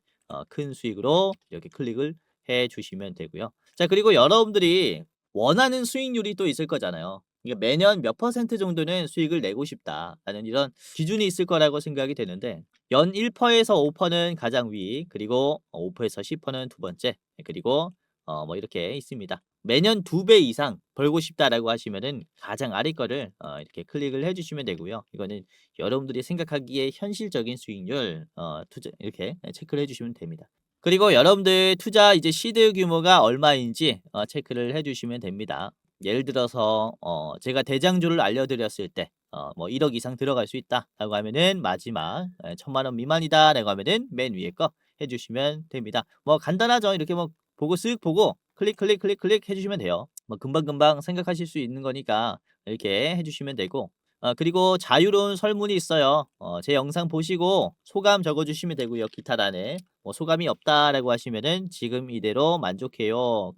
큰 수익으로 이렇게 클릭을 해 주시면 되고요. 자, 그리고 여러분들이 원하는 수익률이 또 있을 거잖아요. 그러니까 매년 몇 퍼센트 정도는 수익을 내고 싶다라는 이런 기준이 있을 거라고 생각이 되는데 연 1%에서 5%는 가장 위, 그리고 5%에서 10%는 두 번째, 그리고 뭐 이렇게 있습니다. 매년 2배 이상 벌고 싶다라고 하시면은 가장 아래 거를 이렇게 클릭을 해 주시면 되고요. 이거는 여러분들이 생각하기에 현실적인 수익률 투자 이렇게 체크를 해 주시면 됩니다. 그리고 여러분들 투자 이제 시드 규모가 얼마인지 체크를 해 주시면 됩니다. 예를 들어서 제가 대장주를 알려드렸을 때 뭐 1억 이상 들어갈 수 있다라고 하면은 마지막 1,000만 원 미만이다라고 하면은 맨 위에 거 해주시면 됩니다. 뭐 간단하죠. 이렇게 뭐 보고 쓱 보고 클릭 해주시면 돼요. 뭐 금방금방 생각하실 수 있는 거니까 이렇게 해주시면 되고 그리고 자유로운 설문이 있어요. 제 영상 보시고 소감 적어주시면 되고요. 기타란에 뭐 소감이 없다라고 하시면은 지금 이대로 만족해요.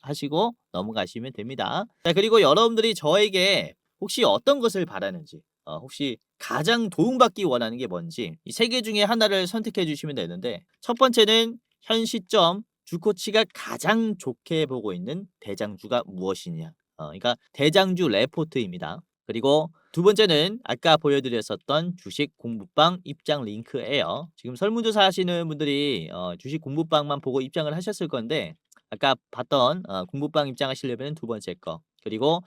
하시고 넘어가시면 됩니다. 자, 그리고 여러분들이 저에게 혹시 어떤 것을 바라는지, 혹시 가장 도움받기 원하는 게 뭔지 이 세 개 중에 하나를 선택해 주시면 되는데 첫 번째는 현 시점 주코치가 가장 좋게 보고 있는 대장주가 무엇이냐. 그러니까 대장주 레포트입니다. 그리고 두 번째는 아까 보여드렸었던 주식 공부방 입장 링크예요. 지금 설문조사 하시는 분들이 주식 공부방만 보고 입장을 하셨을 건데 아까 봤던 공부방 입장하시려면 두 번째 거, 그리고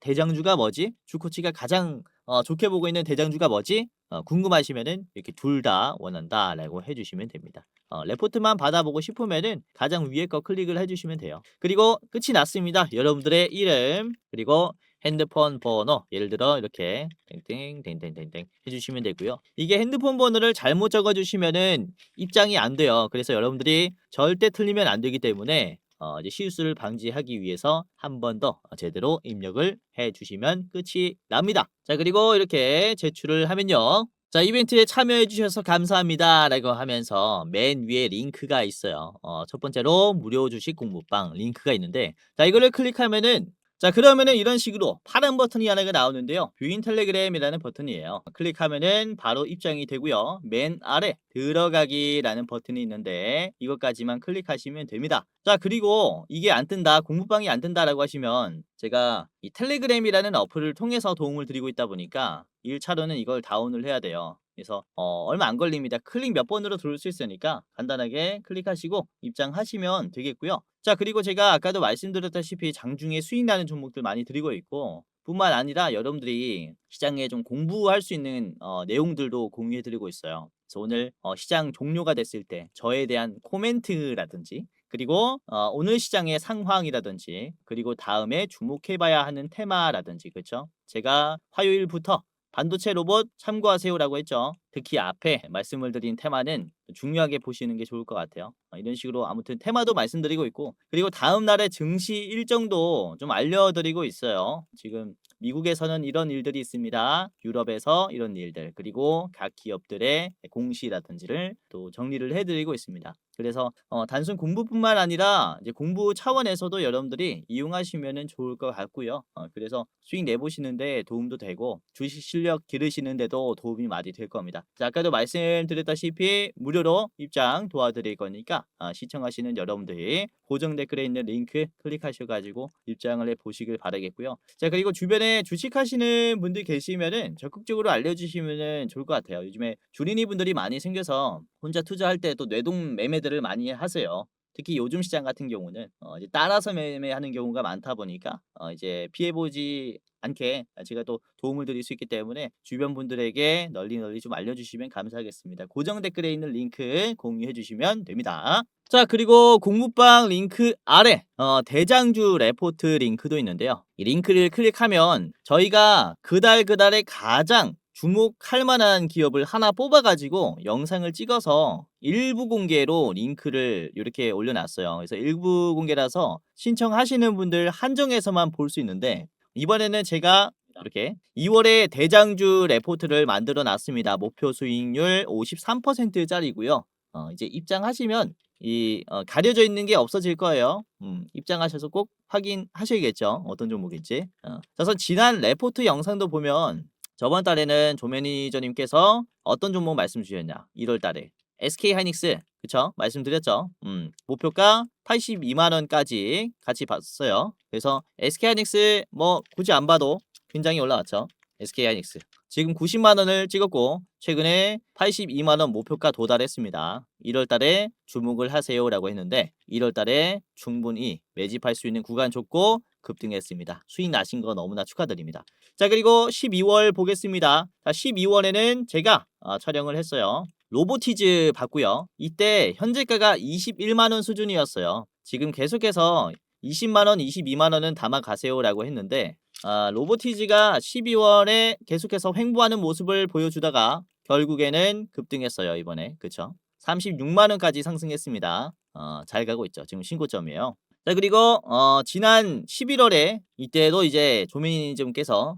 대장주가 뭐지? 주코치가 가장 좋게 보고 있는 대장주가 뭐지? 궁금하시면은 이렇게 둘 다 원한다라고 해주시면 됩니다. 레포트만 받아보고 싶으면은 가장 위에 거 클릭을 해주시면 돼요. 그리고 끝이 났습니다. 여러분들의 이름 그리고 핸드폰 번호, 예를 들어 이렇게 땡땡땡땡땡땡 해주시면 되고요. 이게 핸드폰 번호를 잘못 적어주시면은 입장이 안 돼요. 그래서 여러분들이 절대 틀리면 안 되기 때문에 이제 실수를 방지하기 위해서 한 번 더 제대로 입력을 해주시면 끝이 납니다. 자, 그리고 이렇게 제출을 하면요. 자, 이벤트에 참여해 주셔서 감사합니다 라고 하면서 맨 위에 링크가 있어요. 첫 번째로 무료 주식 공부방 링크가 있는데 자, 이거를 클릭하면은 자, 그러면은 이런 식으로 파란 버튼이 하나가 나오는데요. 뷰인 텔레그램이라는 버튼이에요. 클릭하면은 바로 입장이 되고요. 맨 아래 들어가기라는 버튼이 있는데 이것까지만 클릭하시면 됩니다. 자, 그리고 이게 안 뜬다, 공부방이 안 뜬다라고 하시면 제가 이 텔레그램이라는 어플을 통해서 도움을 드리고 있다 보니까 1차로는 이걸 다운을 해야 돼요. 그래서 얼마 안 걸립니다. 클릭 몇 번으로 들어올 수 있으니까 간단하게 클릭하시고 입장하시면 되겠고요. 자, 그리고 제가 아까도 말씀드렸다시피 장중에 수익 나는 종목들 많이 드리고 있고 뿐만 아니라 여러분들이 시장에 좀 공부할 수 있는 내용들도 공유해 드리고 있어요. 그래서 오늘 시장 종료가 됐을 때 저에 대한 코멘트라든지 그리고 오늘 시장의 상황이라든지 그리고 다음에 주목해 봐야 하는 테마라든지 그렇죠? 제가 화요일부터 반도체 로봇 참고하세요라고 했죠. 특히 앞에 말씀을 드린 테마는 중요하게 보시는 게 좋을 것 같아요. 이런 식으로 아무튼 테마도 말씀드리고 있고 그리고 다음 날의 증시 일정도 좀 알려드리고 있어요. 지금 미국에서는 이런 일들이 있습니다. 유럽에서 이런 일들 그리고 각 기업들의 공시라든지를 또 정리를 해드리고 있습니다. 그래서 단순 공부뿐만 아니라 이제 공부 차원에서도 여러분들이 이용하시면 좋을 것 같고요. 그래서 수익 내보시는데 도움도 되고 주식 실력 기르시는데도 도움이 많이 될 겁니다. 자, 아까도 말씀드렸다시피 무료로 입장 도와드릴 거니까 시청하시는 여러분들이 고정 댓글에 있는 링크 클릭하셔가지고 입장을 해 보시길 바라겠고요. 자, 그리고 주변에 주식하시는 분들 계시면은 적극적으로 알려주시면 좋을 것 같아요. 요즘에 주린이 분들이 많이 생겨서 혼자 투자할 때 또 뇌동 매매들을 많이 하세요. 특히 요즘 시장 같은 경우는 이제 따라서 매매하는 경우가 많다 보니까 이제 피해보지 않게 제가 또 도움을 드릴 수 있기 때문에 주변 분들에게 널리 좀 알려주시면 감사하겠습니다. 고정 댓글에 있는 링크 공유해 주시면 됩니다. 자, 그리고 공부방 링크 아래 대장주 레포트 링크도 있는데요. 이 링크를 클릭하면 저희가 그달에 가장 주목할 만한 기업을 하나 뽑아가지고 영상을 찍어서 일부 공개로 링크를 이렇게 올려놨어요. 그래서 일부 공개라서 신청하시는 분들 한정해서만 볼 수 있는데 이번에는 제가 이렇게 2월에 대장주 레포트를 만들어 놨습니다. 목표 수익률 53%짜리고요. 이제 입장하시면 이 가려져 있는 게 없어질 거예요. 입장하셔서 꼭 확인하셔야겠죠. 어떤 종목인지. 그래서 지난 레포트 영상도 보면 저번 달에는 조 매니저님께서 어떤 종목 말씀 주셨냐? 1월 달에 SK하이닉스 그쵸? 말씀드렸죠. 목표가 82만 원까지 같이 봤어요. 그래서 SK하이닉스 뭐 굳이 안 봐도 굉장히 올라왔죠. SK하이닉스 지금 90만 원을 찍었고 최근에 82만 원 목표가 도달했습니다. 1월 달에 주목을 하세요라고 했는데 1월 달에 충분히 매집할 수 있는 구간 줬고 급등했습니다. 수익 나신 거 너무나 축하드립니다. 자, 그리고 12월 보겠습니다. 자, 12월에는 제가 촬영을 했어요. 로보티즈 봤고요. 이때 현재가가 21만 원 수준이었어요. 지금 계속해서 20만 원, 22만 원은 담아 가세요라고 했는데 로보티즈가 12월에 계속해서 횡보하는 모습을 보여주다가 결국에는 급등했어요. 이번에 그쵸? 36만 원까지 상승했습니다. 잘 가고 있죠. 지금 신고점이에요. 자, 그리고 지난 11월에 이때도 이제 조미니즘께서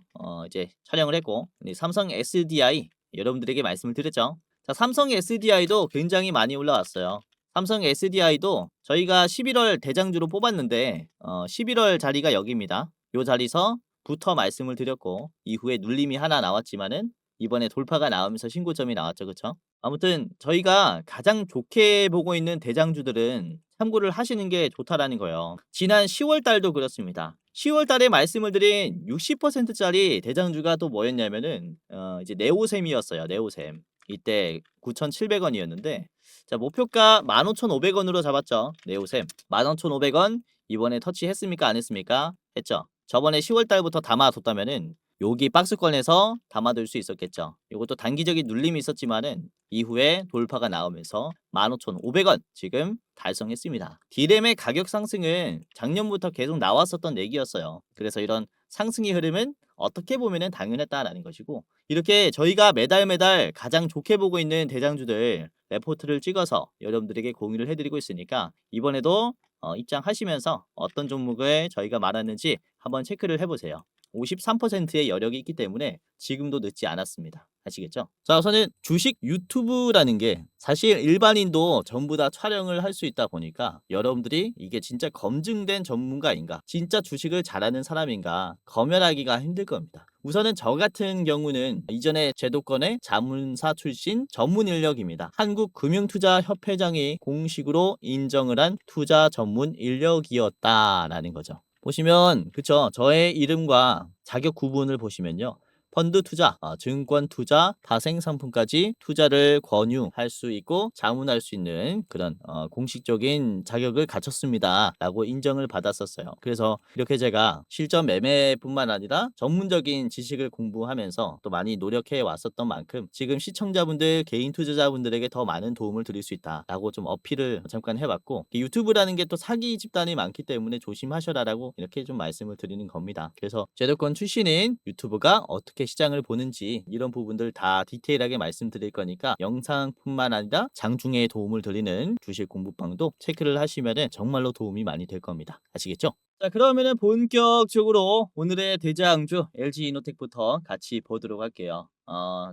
이제 촬영을 했고 삼성 SDI 여러분들에게 말씀을 드렸죠. 자, 삼성 SDI도 굉장히 많이 올라왔어요. 삼성 SDI도 저희가 11월 대장주로 뽑았는데 11월 자리가 여기입니다. 요 자리서부터 말씀을 드렸고 이후에 눌림이 하나 나왔지만은 이번에 돌파가 나오면서 신고점이 나왔죠. 그쵸? 아무튼 저희가 가장 좋게 보고 있는 대장주들은 참고를 하시는 게 좋다라는 거예요. 지난 10월 달도 그렇습니다. 10월 달에 말씀을 드린 60%짜리 대장주가 또 뭐였냐면은 이제 네오셈이었어요. 네오셈. 이때 9,700원이었는데 자, 목표가 15,500원으로 잡았죠. 네오셈. 15,500원 이번에 터치했습니까? 안 했습니까? 했죠. 저번에 10월 달부터 담아뒀다면은 여기 박스권에서 담아둘 수 있었겠죠. 이것도 단기적인 눌림이 있었지만은 이후에 돌파가 나오면서 15,500원 지금 달성했습니다. D램의 가격 상승은 작년부터 계속 나왔었던 얘기였어요. 그래서 이런 상승의 흐름은 어떻게 보면은 당연했다라는 것이고 이렇게 저희가 매달 가장 좋게 보고 있는 대장주들 레포트를 찍어서 여러분들에게 공유를 해드리고 있으니까 이번에도 입장하시면서 어떤 종목을 저희가 말하는지 한번 체크를 해보세요. 53%의 여력이 있기 때문에 지금도 늦지 않았습니다. 아시겠죠? 자, 우선은 주식 유튜브라는 게 사실 일반인도 전부 다 촬영을 할 수 있다 보니까 여러분들이 이게 진짜 검증된 전문가인가, 진짜 주식을 잘하는 사람인가 검열하기가 힘들 겁니다. 우선은 저 같은 경우는 이전에 제도권의 자문사 출신 전문 인력입니다. 한국금융투자협회장이 공식으로 인정을 한 투자 전문 인력이었다라는 거죠. 보시면 그쵸, 저의 이름과 자격 구분을 보시면요, 펀드 투자, 증권 투자, 다생 상품까지 투자를 권유할 수 있고 자문할 수 있는 그런 공식적인 자격을 갖췄습니다 라고 인정을 받았었어요. 그래서 이렇게 제가 실전 매매뿐만 아니라 전문적인 지식을 공부하면서 또 많이 노력해 왔었던 만큼 지금 시청자분들, 개인 투자자분들에게 더 많은 도움을 드릴 수 있다 라고 좀 어필을 잠깐 해봤고, 유튜브라는 게 또 사기 집단이 많기 때문에 조심하셔라라고 이렇게 좀 말씀을 드리는 겁니다. 그래서 제도권 출신인 유튜브가 어떻게 시장을 보는지 이런 부분들 다 디테일하게 말씀드릴 거니까 영상뿐만 아니라 장중에 도움을 드리는 주식 공부방도 체크를 하시면은 정말로 도움이 많이 될 겁니다. 아시겠죠? 자, 그러면은 본격적으로 오늘의 대장주 LG이노텍부터 같이 보도록 할게요.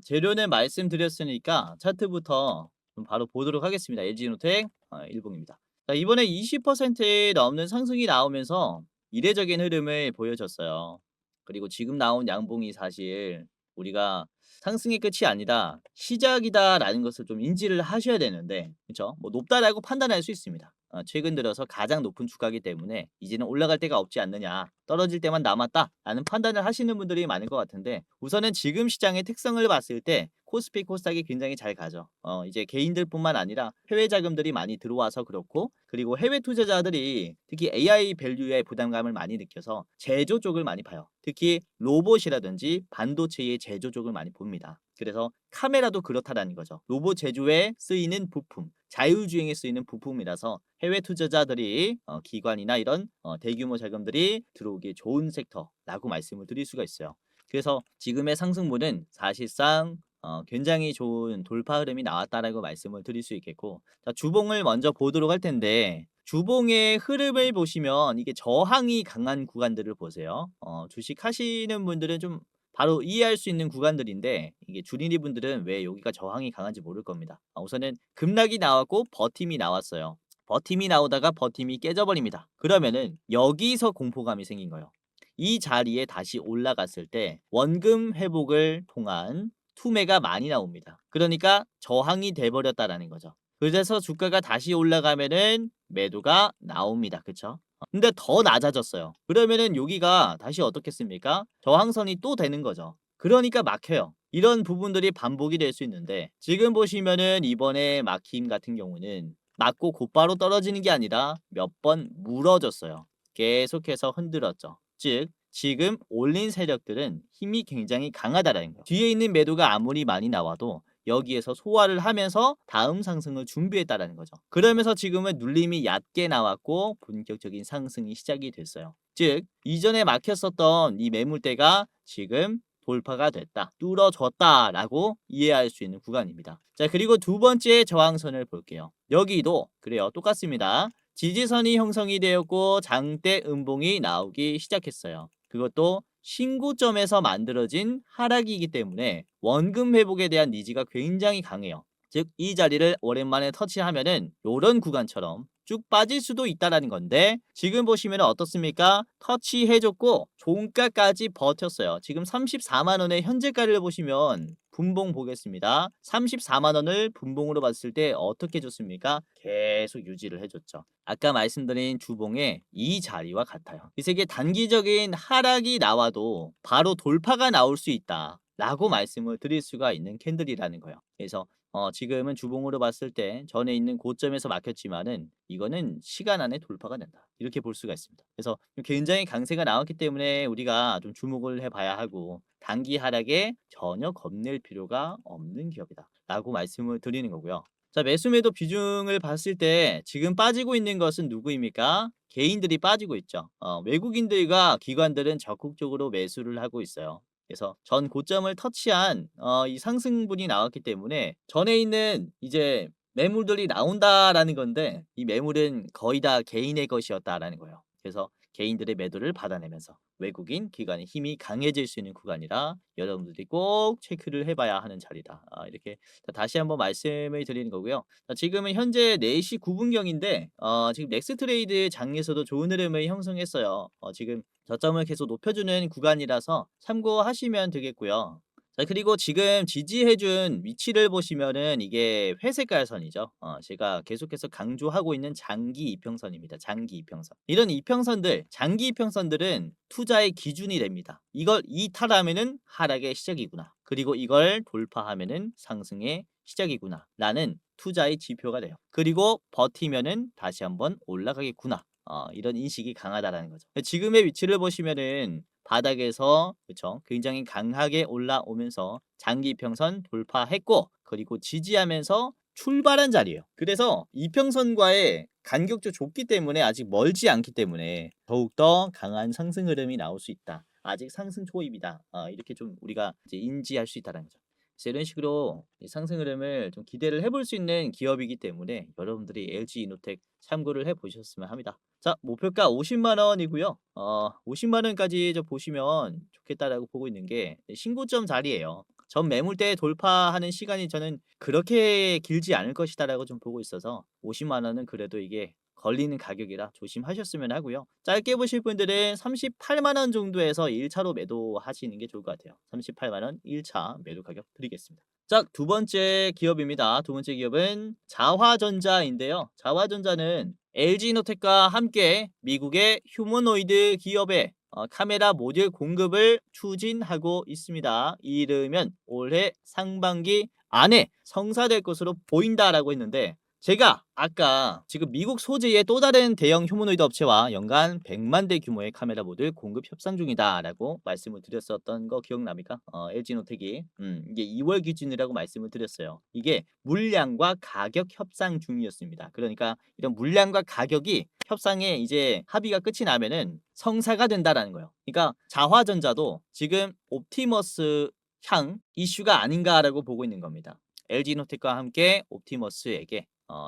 재료는 말씀드렸으니까 차트부터 좀 바로 보도록 하겠습니다. LG이노텍 일봉입니다. 자, 이번에 20% 넘는 상승이 나오면서 이례적인 흐름을 보여줬어요. 그리고 지금 나온 양봉이 사실 우리가 상승의 끝이 아니라 시작이다라는 것을 좀 인지를 하셔야 되는데, 그렇죠? 뭐 높다라고 판단할 수 있습니다. 최근 들어서 가장 높은 주가이기 때문에 이제는 올라갈 데가 없지 않느냐, 떨어질 때만 남았다라는 판단을 하시는 분들이 많은 것 같은데, 우선은 지금 시장의 특성을 봤을 때 코스피 코스닥이 굉장히 잘 가죠. 이제 개인들뿐만 아니라 해외 자금들이 많이 들어와서 그렇고, 그리고 해외 투자자들이 특히 AI 밸류에 부담감을 많이 느껴서 제조 쪽을 많이 봐요. 특히 로봇이라든지 반도체의 제조 쪽을 많이 봅니다. 그래서 카메라도 그렇다라는 거죠. 로봇 제조에 쓰이는 부품, 자율주행에 쓰이는 부품이라서 해외 투자자들이 기관이나 이런 대규모 자금들이 들어오기 좋은 섹터라고 말씀을 드릴 수가 있어요. 그래서 지금의 상승분은 사실상 굉장히 좋은 돌파 흐름이 나왔다라고 말씀을 드릴 수 있겠고, 자, 주봉을 먼저 보도록 할 텐데, 주봉의 흐름을 보시면 이게 저항이 강한 구간들을 보세요. 주식 하시는 분들은 좀 바로 이해할 수 있는 구간들인데 이게 주린이 분들은 왜 여기가 저항이 강한지 모를 겁니다. 우선은 급락이 나왔고 버팀이 나왔어요. 버팀이 나오다가 버팀이 깨져버립니다. 그러면은 여기서 공포감이 생긴 거예요. 이 자리에 다시 올라갔을 때 원금 회복을 통한 투매가 많이 나옵니다. 그러니까 저항이 돼버렸다라는 거죠. 그래서 주가가 다시 올라가면은 매도가 나옵니다. 그쵸? 근데 더 낮아졌어요. 그러면은 여기가 다시 어떻겠습니까? 저항선이 또 되는 거죠. 그러니까 막혀요. 이런 부분들이 반복이 될 수 있는데 지금 보시면은 이번에 막힘 같은 경우는 맞고 곧바로 떨어지는 게 아니라 몇 번 물어졌어요. 계속해서 흔들었죠. 즉 지금 올린 세력들은 힘이 굉장히 강하다라는 거예요. 뒤에 있는 매도가 아무리 많이 나와도 여기에서 소화를 하면서 다음 상승을 준비했다라는 거죠. 그러면서 지금은 눌림이 얕게 나왔고 본격적인 상승이 시작이 됐어요. 즉 이전에 막혔었던 이 매물대가 지금 돌파가 됐다, 뚫어졌다라고 이해할 수 있는 구간입니다. 자, 그리고 두 번째 저항선을 볼게요. 여기도 그래요. 똑같습니다. 지지선이 형성이 되었고 장대 음봉이 나오기 시작했어요. 그것도 신고점에서 만들어진 하락이기 때문에 원금 회복에 대한 니즈가 굉장히 강해요. 즉 이 자리를 오랜만에 터치하면은 요런 구간처럼 쭉 빠질 수도 있다라는 건데 지금 보시면 어떻습니까? 터치해줬고 종가까지 버텼어요. 지금 34만 원의 현재가를 보시면 분봉 보겠습니다. 34만 원을 분봉으로 봤을 때 어떻게 줬습니까? 계속 유지를 해줬죠. 아까 말씀드린 주봉의 이 자리와 같아요. 이 세계 단기적인 하락이 나와도 바로 돌파가 나올 수 있다 라고 말씀을 드릴 수가 있는 캔들이라는 거예요. 그래서 지금은 주봉으로 봤을 때 전에 있는 고점에서 막혔지만은 이거는 시간 안에 돌파가 된다, 이렇게 볼 수가 있습니다. 그래서 굉장히 강세가 나왔기 때문에 우리가 좀 주목을 해봐야 하고 단기 하락에 전혀 겁낼 필요가 없는 기업이다 라고 말씀을 드리는 거고요. 자, 매수 매도 비중을 봤을 때 지금 빠지고 있는 것은 누구입니까? 개인들이 빠지고 있죠. 외국인들과 기관들은 적극적으로 매수를 하고 있어요. 그래서 전 고점을 터치한 이 상승분이 나왔기 때문에 전에 있는 이제 매물들이 나온다라는 건데 이 매물은 거의 다 개인의 것이었다라는 거예요. 그래서 개인들의 매도를 받아내면서 외국인 기관의 힘이 강해질 수 있는 구간이라 여러분들이 꼭 체크를 해봐야 하는 자리다. 이렇게 다시 한번 말씀을 드리는 거고요. 자, 지금은 현재 4시 9분경인데 지금 넥스트레이드 장에서도 좋은 흐름을 형성했어요. 지금 저점을 계속 높여주는 구간이라서 참고하시면 되겠고요. 자, 그리고 지금 지지해준 위치를 보시면은 이게 회색깔 선이죠. 제가 계속해서 강조하고 있는 장기 이평선입니다. 장기 이평선. 이런 이평선들, 장기 이평선들은 투자의 기준이 됩니다. 이걸 이탈하면은 하락의 시작이구나. 그리고 이걸 돌파하면은 상승의 시작이구나. 라는 투자의 지표가 돼요. 그리고 버티면은 다시 한번 올라가겠구나. 이런 인식이 강하다라는 거죠. 지금의 위치를 보시면은 바닥에서 그쵸, 굉장히 강하게 올라오면서 장기 이평선 돌파했고 그리고 지지하면서 출발한 자리예요. 그래서 이평선과의 간격도 좁기 때문에 아직 멀지 않기 때문에 더욱더 강한 상승 흐름이 나올 수 있다. 아직 상승 초입이다. 이렇게 좀 우리가 이제 인지할 수 있다는 거죠. 그래서 이런 식으로 상승 흐름을 좀 기대를 해볼 수 있는 기업이기 때문에 여러분들이 LG이노텍 참고를 해보셨으면 합니다. 자, 목표가 50만 원이고요. 50만 원까지 보시면 좋겠다라고 보고 있는 게 신고점 자리예요. 전 매물대 돌파하는 시간이 저는 그렇게 길지 않을 것이다라고 좀 보고 있어서 50만 원은 그래도 이게 걸리는 가격이라 조심하셨으면 하고요. 짧게 보실 분들은 38만 원 정도에서 1차로 매도하시는 게 좋을 것 같아요. 38만 원 1차 매도 가격 드리겠습니다. 자, 두 번째 기업입니다. 두 번째 기업은 자화전자인데요. 자화전자는 LG노텍과 함께 미국의 휴머노이드 기업에 카메라 모듈 공급을 추진하고 있습니다. 이르면 올해 상반기 안에 성사될 것으로 보인다라고 했는데 제가 아까 지금 미국 소재의 또 다른 대형 휴머노이드 업체와 연간 100만 대 규모의 카메라 모듈 공급 협상 중이다라고 말씀을 드렸었던 거 기억납니까? LG노텍이 이게 2월 기준이라고 말씀을 드렸어요. 이게 물량과 가격 협상 중이었습니다. 그러니까 이런 물량과 가격이 협상에 이제 합의가 끝이 나면은 성사가 된다라는 거예요. 그러니까 자화전자도 지금 옵티머스 향 이슈가 아닌가라고 보고 있는 겁니다. LG노텍과 함께 옵티머스에게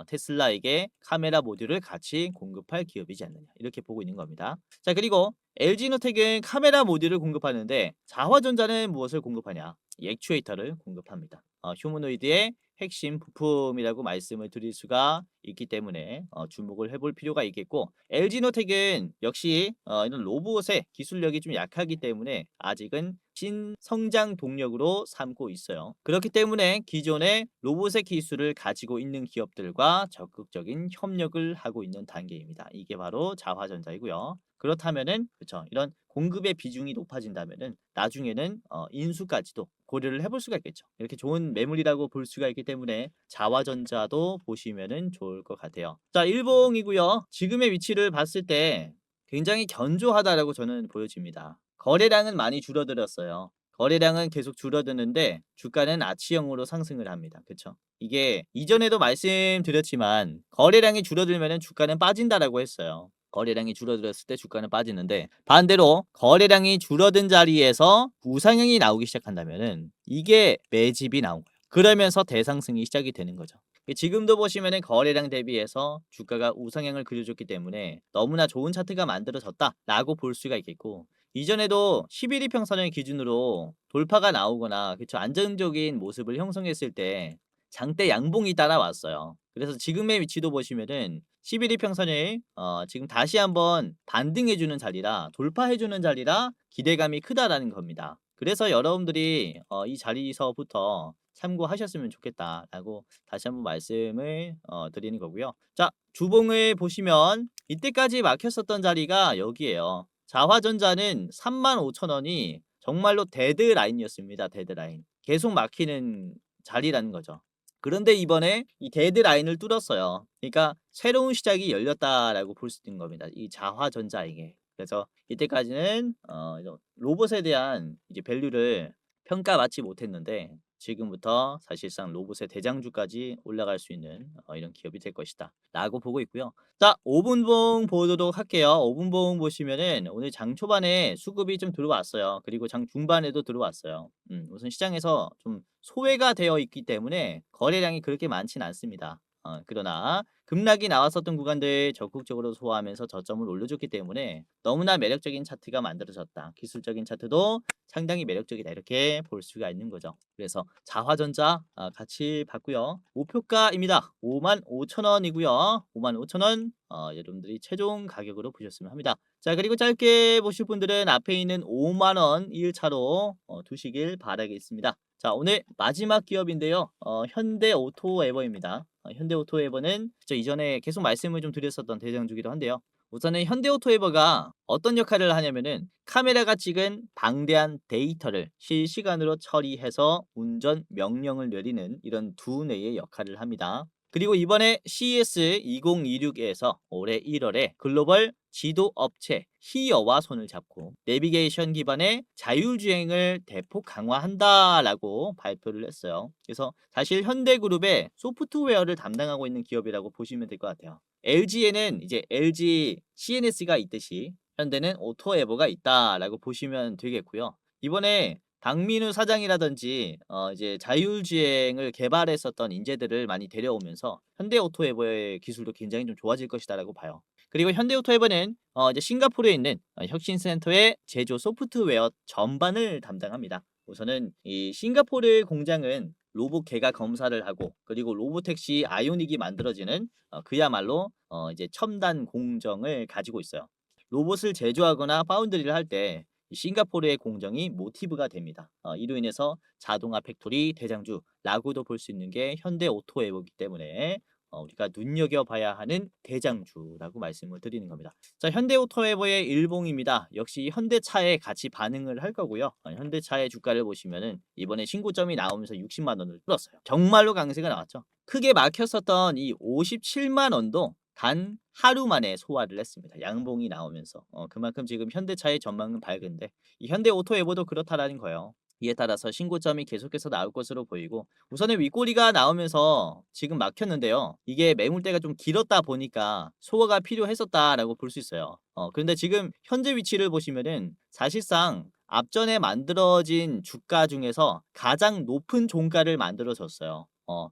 테슬라에게 카메라 모듈을 같이 공급할 기업이지 않느냐, 이렇게 보고 있는 겁니다. 자, 그리고 LG노텍은 카메라 모듈을 공급하는데 자화전자는 무엇을 공급하냐? 액추에이터를 공급합니다. 휴머노이드의 핵심 부품이라고 말씀을 드릴 수가 있기 때문에 주목을 해볼 필요가 있겠고, LG노텍은 역시 이런 로봇의 기술력이 좀 약하기 때문에 아직은 신성장 동력으로 삼고 있어요. 그렇기 때문에 기존의 로봇의 기술을 가지고 있는 기업들과 적극적인 협력을 하고 있는 단계입니다. 이게 바로 자화전자이고요. 그렇다면은 그쵸, 이런 공급의 비중이 높아진다면은 나중에는 인수까지도 고려를 해볼 수가 있겠죠. 이렇게 좋은 매물이라고 볼 수가 있기 때문에 자화전자도 보시면은 좋을 것 같아요. 자, 일봉이고요. 지금의 위치를 봤을 때 굉장히 견조하다라고 저는 보여집니다. 거래량은 많이 줄어들었어요. 거래량은 계속 줄어드는데 주가는 아치형으로 상승을 합니다. 그쵸? 이게 이전에도 말씀드렸지만 거래량이 줄어들면은 주가는 빠진다라고 했어요. 거래량이 줄어들었을 때 주가는 빠지는데, 반대로 거래량이 줄어든 자리에서 우상향이 나오기 시작한다면은 이게 매집이 나온 거예요. 그러면서 대상승이 시작이 되는 거죠. 지금도 보시면은 거래량 대비해서 주가가 우상향을 그려줬기 때문에 너무나 좋은 차트가 만들어졌다라고 볼 수가 있겠고, 이전에도 11일 평선을 기준으로 돌파가 나오거나 그쵸, 안정적인 모습을 형성했을 때 장대 양봉이 따라왔어요. 그래서 지금의 위치도 보시면은 11일 평선을 지금 다시 한번 반등해주는 자리라, 돌파해주는 자리라 기대감이 크다라는 겁니다. 그래서 여러분들이 이 자리에서부터 참고하셨으면 좋겠다라고 다시 한번 말씀을 드리는 거고요. 자, 주봉을 보시면 이때까지 막혔었던 자리가 여기에요. 자화전자는 35,000원이 정말로 데드라인이었습니다. 데드라인. 계속 막히는 자리라는 거죠. 그런데 이번에 이 데드라인을 뚫었어요. 그러니까 새로운 시작이 열렸다라고 볼 수 있는 겁니다, 이 자화전자에게. 그래서 이때까지는 이런 로봇에 대한 이제 밸류를 평가받지 못했는데 지금부터 사실상 로봇의 대장주까지 올라갈 수 있는 이런 기업이 될 것이다 라고 보고 있고요. 자, 5분봉 보도록 할게요. 5분봉 보시면은 오늘 장 초반에 수급이 좀 들어왔어요. 그리고 장 중반에도 들어왔어요. 우선 시장에서 좀 소외가 되어 있기 때문에 거래량이 그렇게 많진 않습니다. 그러나 급락이 나왔었던 구간들 적극적으로 소화하면서 저점을 올려줬기 때문에 너무나 매력적인 차트가 만들어졌다. 기술적인 차트도 상당히 매력적이다, 이렇게 볼 수가 있는 거죠. 그래서 자화전자 같이 봤고요. 목표가입니다. 55,000원이고요. 55,000원 여러분들이 최종 가격으로 보셨으면 합니다. 자, 그리고 짧게 보실 분들은 앞에 있는 5만원 1차로 두시길 바라겠습니다. 자, 오늘 마지막 기업인데요. 현대오토에버입니다. 현대오토에버는 저 이전에 계속 말씀을 좀 드렸었던 대장주기도 한데요. 우선은 현대오토에버가 어떤 역할을 하냐면은 카메라가 찍은 방대한 데이터를 실시간으로 처리해서 운전 명령을 내리는 이런 두뇌의 역할을 합니다. 그리고 이번에 CES 2026에서 올해 1월에 글로벌 지도 업체 히어와 손을 잡고 내비게이션 기반의 자율주행을 대폭 강화한다라고 발표를 했어요. 그래서 사실 현대그룹의 소프트웨어를 담당하고 있는 기업이라고 보시면 될 것 같아요. LG에는 이제 LG CNS가 있듯이 현대는 오토에버가 있다라고 보시면 되겠고요. 이번에 박민우 사장이라든지 이제 자율주행을 개발했었던 인재들을 많이 데려오면서 현대오토에버의 기술도 굉장히 좀 좋아질 것이다라고 봐요. 그리고 현대오토에버는 이제 싱가포르에 있는 혁신센터의 제조 소프트웨어 전반을 담당합니다. 우선은 이 싱가포르 공장은 로봇 개가 검사를 하고, 그리고 로보택시 아이오닉이 만들어지는 그야말로 이제 첨단 공정을 가지고 있어요. 로봇을 제조하거나 파운드리를 할 때 싱가포르의 공정이 모티브가 됩니다. 이로 인해서 자동화 팩토리 대장주라고도 볼 수 있는 게 현대오토에버이기 때문에 우리가 눈여겨봐야 하는 대장주라고 말씀을 드리는 겁니다. 자, 현대오토에버의 일봉입니다. 역시 현대차에 같이 반응을 할 거고요. 현대차의 주가를 보시면은 이번에 신고점이 나오면서 60만 원을 뚫었어요. 정말로 강세가 나왔죠. 크게 막혔었던 이 57만 원도 단 하루 만에 소화를 했습니다. 양봉이 나오면서 그만큼 지금 현대차의 전망은 밝은데 이 현대오토에버도 그렇다라는 거예요. 이에 따라서 신고점이 계속해서 나올 것으로 보이고, 우선은 윗꼬리가 나오면서 지금 막혔는데요. 이게 매물대가 좀 길었다 보니까 소화가 필요했었다라고 볼 수 있어요. 그런데 지금 현재 위치를 보시면은 사실상 앞전에 만들어진 주가 중에서 가장 높은 종가를 만들어줬어요.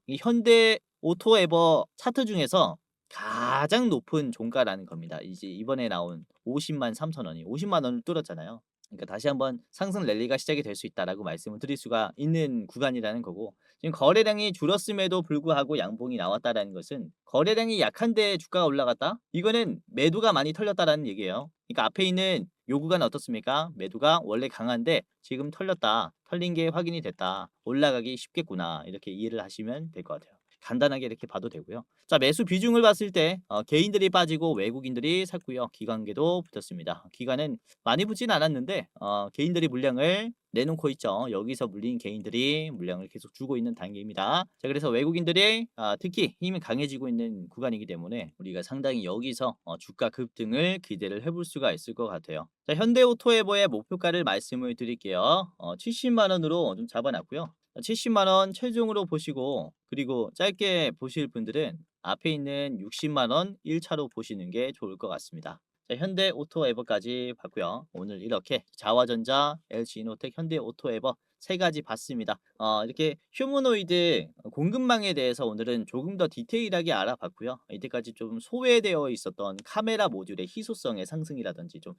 이 현대 오토에버 차트 중에서 가장 높은 종가라는 겁니다. 이제 이번에 나온 50만 3천 원이 50만 원을 뚫었잖아요. 그러니까 다시 한번 상승 랠리가 시작이 될 수 있다라고 말씀을 드릴 수가 있는 구간이라는 거고, 지금 거래량이 줄었음에도 불구하고 양봉이 나왔다라는 것은 거래량이 약한데 주가가 올라갔다? 이거는 매도가 많이 털렸다라는 얘기예요. 그러니까 앞에 있는 요 구간 어떻습니까? 매도가 원래 강한데 지금 털렸다. 털린 게 확인이 됐다. 올라가기 쉽겠구나. 이렇게 이해를 하시면 될 것 같아요. 간단하게 이렇게 봐도 되고요. 자, 매수 비중을 봤을 때 개인들이 빠지고 외국인들이 샀고요. 기관계도 붙었습니다. 기관은 많이 붙진 않았는데 개인들이 물량을 내놓고 있죠. 여기서 물린 개인들이 물량을 계속 주고 있는 단계입니다. 자, 그래서 외국인들이 특히 힘이 강해지고 있는 구간이기 때문에 우리가 상당히 여기서 주가 급등을 기대를 해볼 수가 있을 것 같아요. 자, 현대오토에버의 목표가를 말씀을 드릴게요. 70만 원으로 좀 잡아놨고요. 70만 원 최종으로 보시고, 그리고 짧게 보실 분들은 앞에 있는 60만 원 1차로 보시는 게 좋을 것 같습니다. 자, 현대오토에버까지 봤고요. 오늘 이렇게 자화전자, LG이노텍, 현대오토에버 세 가지 봤습니다. 이렇게 휴머노이드 공급망에 대해서 오늘은 조금 더 디테일하게 알아봤고요. 이때까지 좀 소외되어 있었던 카메라 모듈의 희소성의 상승이라든지 좀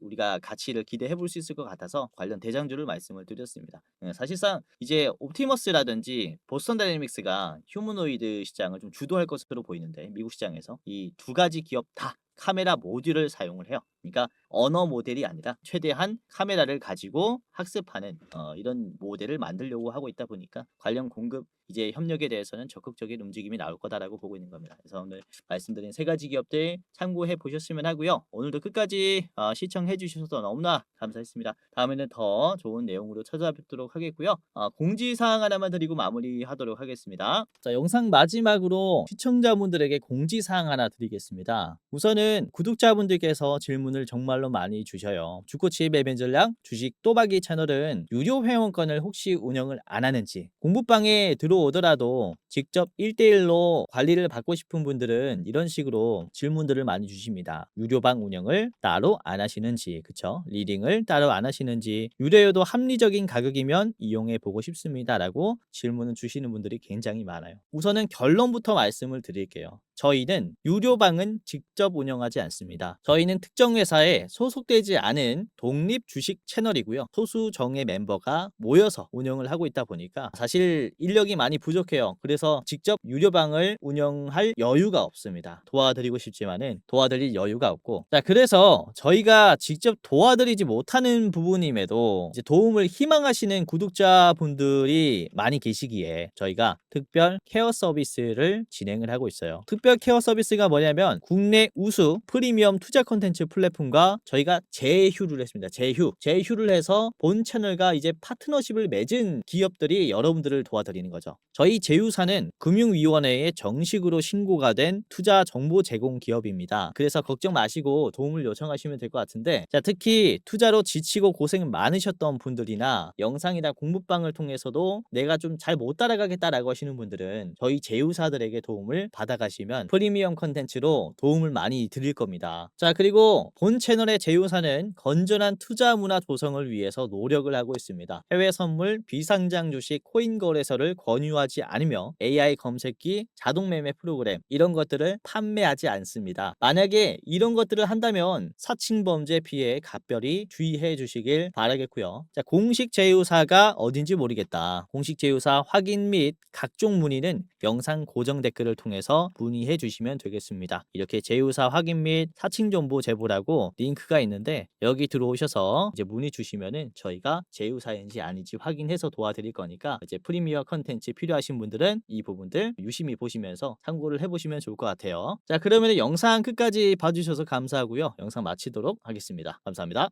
우리가 가치를 기대해 볼 수 있을 것 같아서 관련 대장주를 말씀을 드렸습니다. 사실상 이제 옵티머스라든지 보스턴 다이내믹스가 휴머노이드 시장을 좀 주도할 것으로 보이는데, 미국 시장에서 이 두 가지 기업 다 카메라 모듈을 사용을 해요. 그러니까 언어 모델이 아니라 최대한 카메라를 가지고 학습하는 이런 모델을 만들려고 하고 있다 보니까 관련 공급 이제 협력에 대해서는 적극적인 움직임이 나올 거다라고 보고 있는 겁니다. 그래서 오늘 말씀드린 세 가지 기업들 참고해 보셨으면 하고요. 오늘도 끝까지 시청해 주셔서 너무나 감사했습니다. 다음에는 더 좋은 내용으로 찾아뵙도록 하겠고요. 공지사항 하나만 드리고 마무리하도록 하겠습니다. 자, 영상 마지막으로 시청자분들에게 공지사항 하나 드리겠습니다. 우선은 구독자분들께서 질문을 정말로 많이 주셔요. 주코치 매매 전략 주식 또박이 채널은 유료 회원권을 혹시 운영을 안 하는지, 공부방에 들어오더라도 직접 1대1로 관리를 받고 싶은 분들은 이런 식으로 질문들을 많이 주십니다. 유료방 운영을 따로 안 하시는지, 그쵸? 리딩을 따로 안 하시는지, 유료여도 합리적인 가격이면 이용해 보고 싶습니다 라고 질문을 주시는 분들이 굉장히 많아요. 우선은 결론부터 말씀을 드릴게요. 저희는 유료방은 직접 운영하지 않습니다. 저희는 특정 회사에 소속되지 않은 독립 주식 채널이고요. 소수 정예 멤버가 모여서 운영을 하고 있다 보니까 사실 인력이 많이 부족해요. 그래서 직접 유료방을 운영할 여유가 없습니다. 도와드리고 싶지만은 도와드릴 여유가 없고, 자, 그래서 저희가 직접 도와드리지 못하는 부분임에도 이제 도움을 희망하시는 구독자분들이 많이 계시기에 저희가 특별 케어 서비스를 진행을 하고 있어요. 특별 케어 서비스가 뭐냐면 국내 우수 프리미엄 투자 콘텐츠 플랫폼과 저희가 제휴를 했습니다. 제휴를 해서 본 채널과 이제 파트너십을 맺은 기업들이 여러분들을 도와드리는 거죠. 저희 제휴사는 금융위원회에 정식으로 신고가 된 투자 정보 제공 기업입니다. 그래서 걱정 마시고 도움을 요청하시면 될 것 같은데, 자, 특히 투자로 지치고 고생 많으셨던 분들이나 영상이나 공부방을 통해서도 내가 좀 잘 못 따라가겠다라고 하시는 분들은 저희 제휴사들에게 도움을 받아가시면 프리미엄 컨텐츠로 도움을 많이 드릴 겁니다. 자, 그리고 본 채널의 제휴사는 건전한 투자 문화 조성을 위해서 노력을 하고 있습니다. 해외 선물, 비상장 주식, 코인 거래소를 권유하지 않으며 AI 검색기, 자동 매매 프로그램 이런 것들을 판매하지 않습니다. 만약에 이런 것들을 한다면 사칭 범죄 피해에 각별히 주의해 주시길 바라겠고요. 자, 공식 제휴사가 어딘지 모르겠다. 공식 제휴사 확인 및 각종 문의는 영상 고정 댓글을 통해서 문의해 주시면 되겠습니다. 이렇게 제휴사 확인 및 사칭 정보 제보라고 링크가 있는데 여기 들어오셔서 이제 문의 주시면은 저희가 제휴사인지 아닌지 확인해서 도와드릴 거니까 이제 프리미어 컨텐츠 필요하신 분들은 이 부분들 유심히 보시면서 참고를 해보시면 좋을 것 같아요. 자, 그러면 영상 끝까지 봐주셔서 감사하고요. 영상 마치도록 하겠습니다. 감사합니다.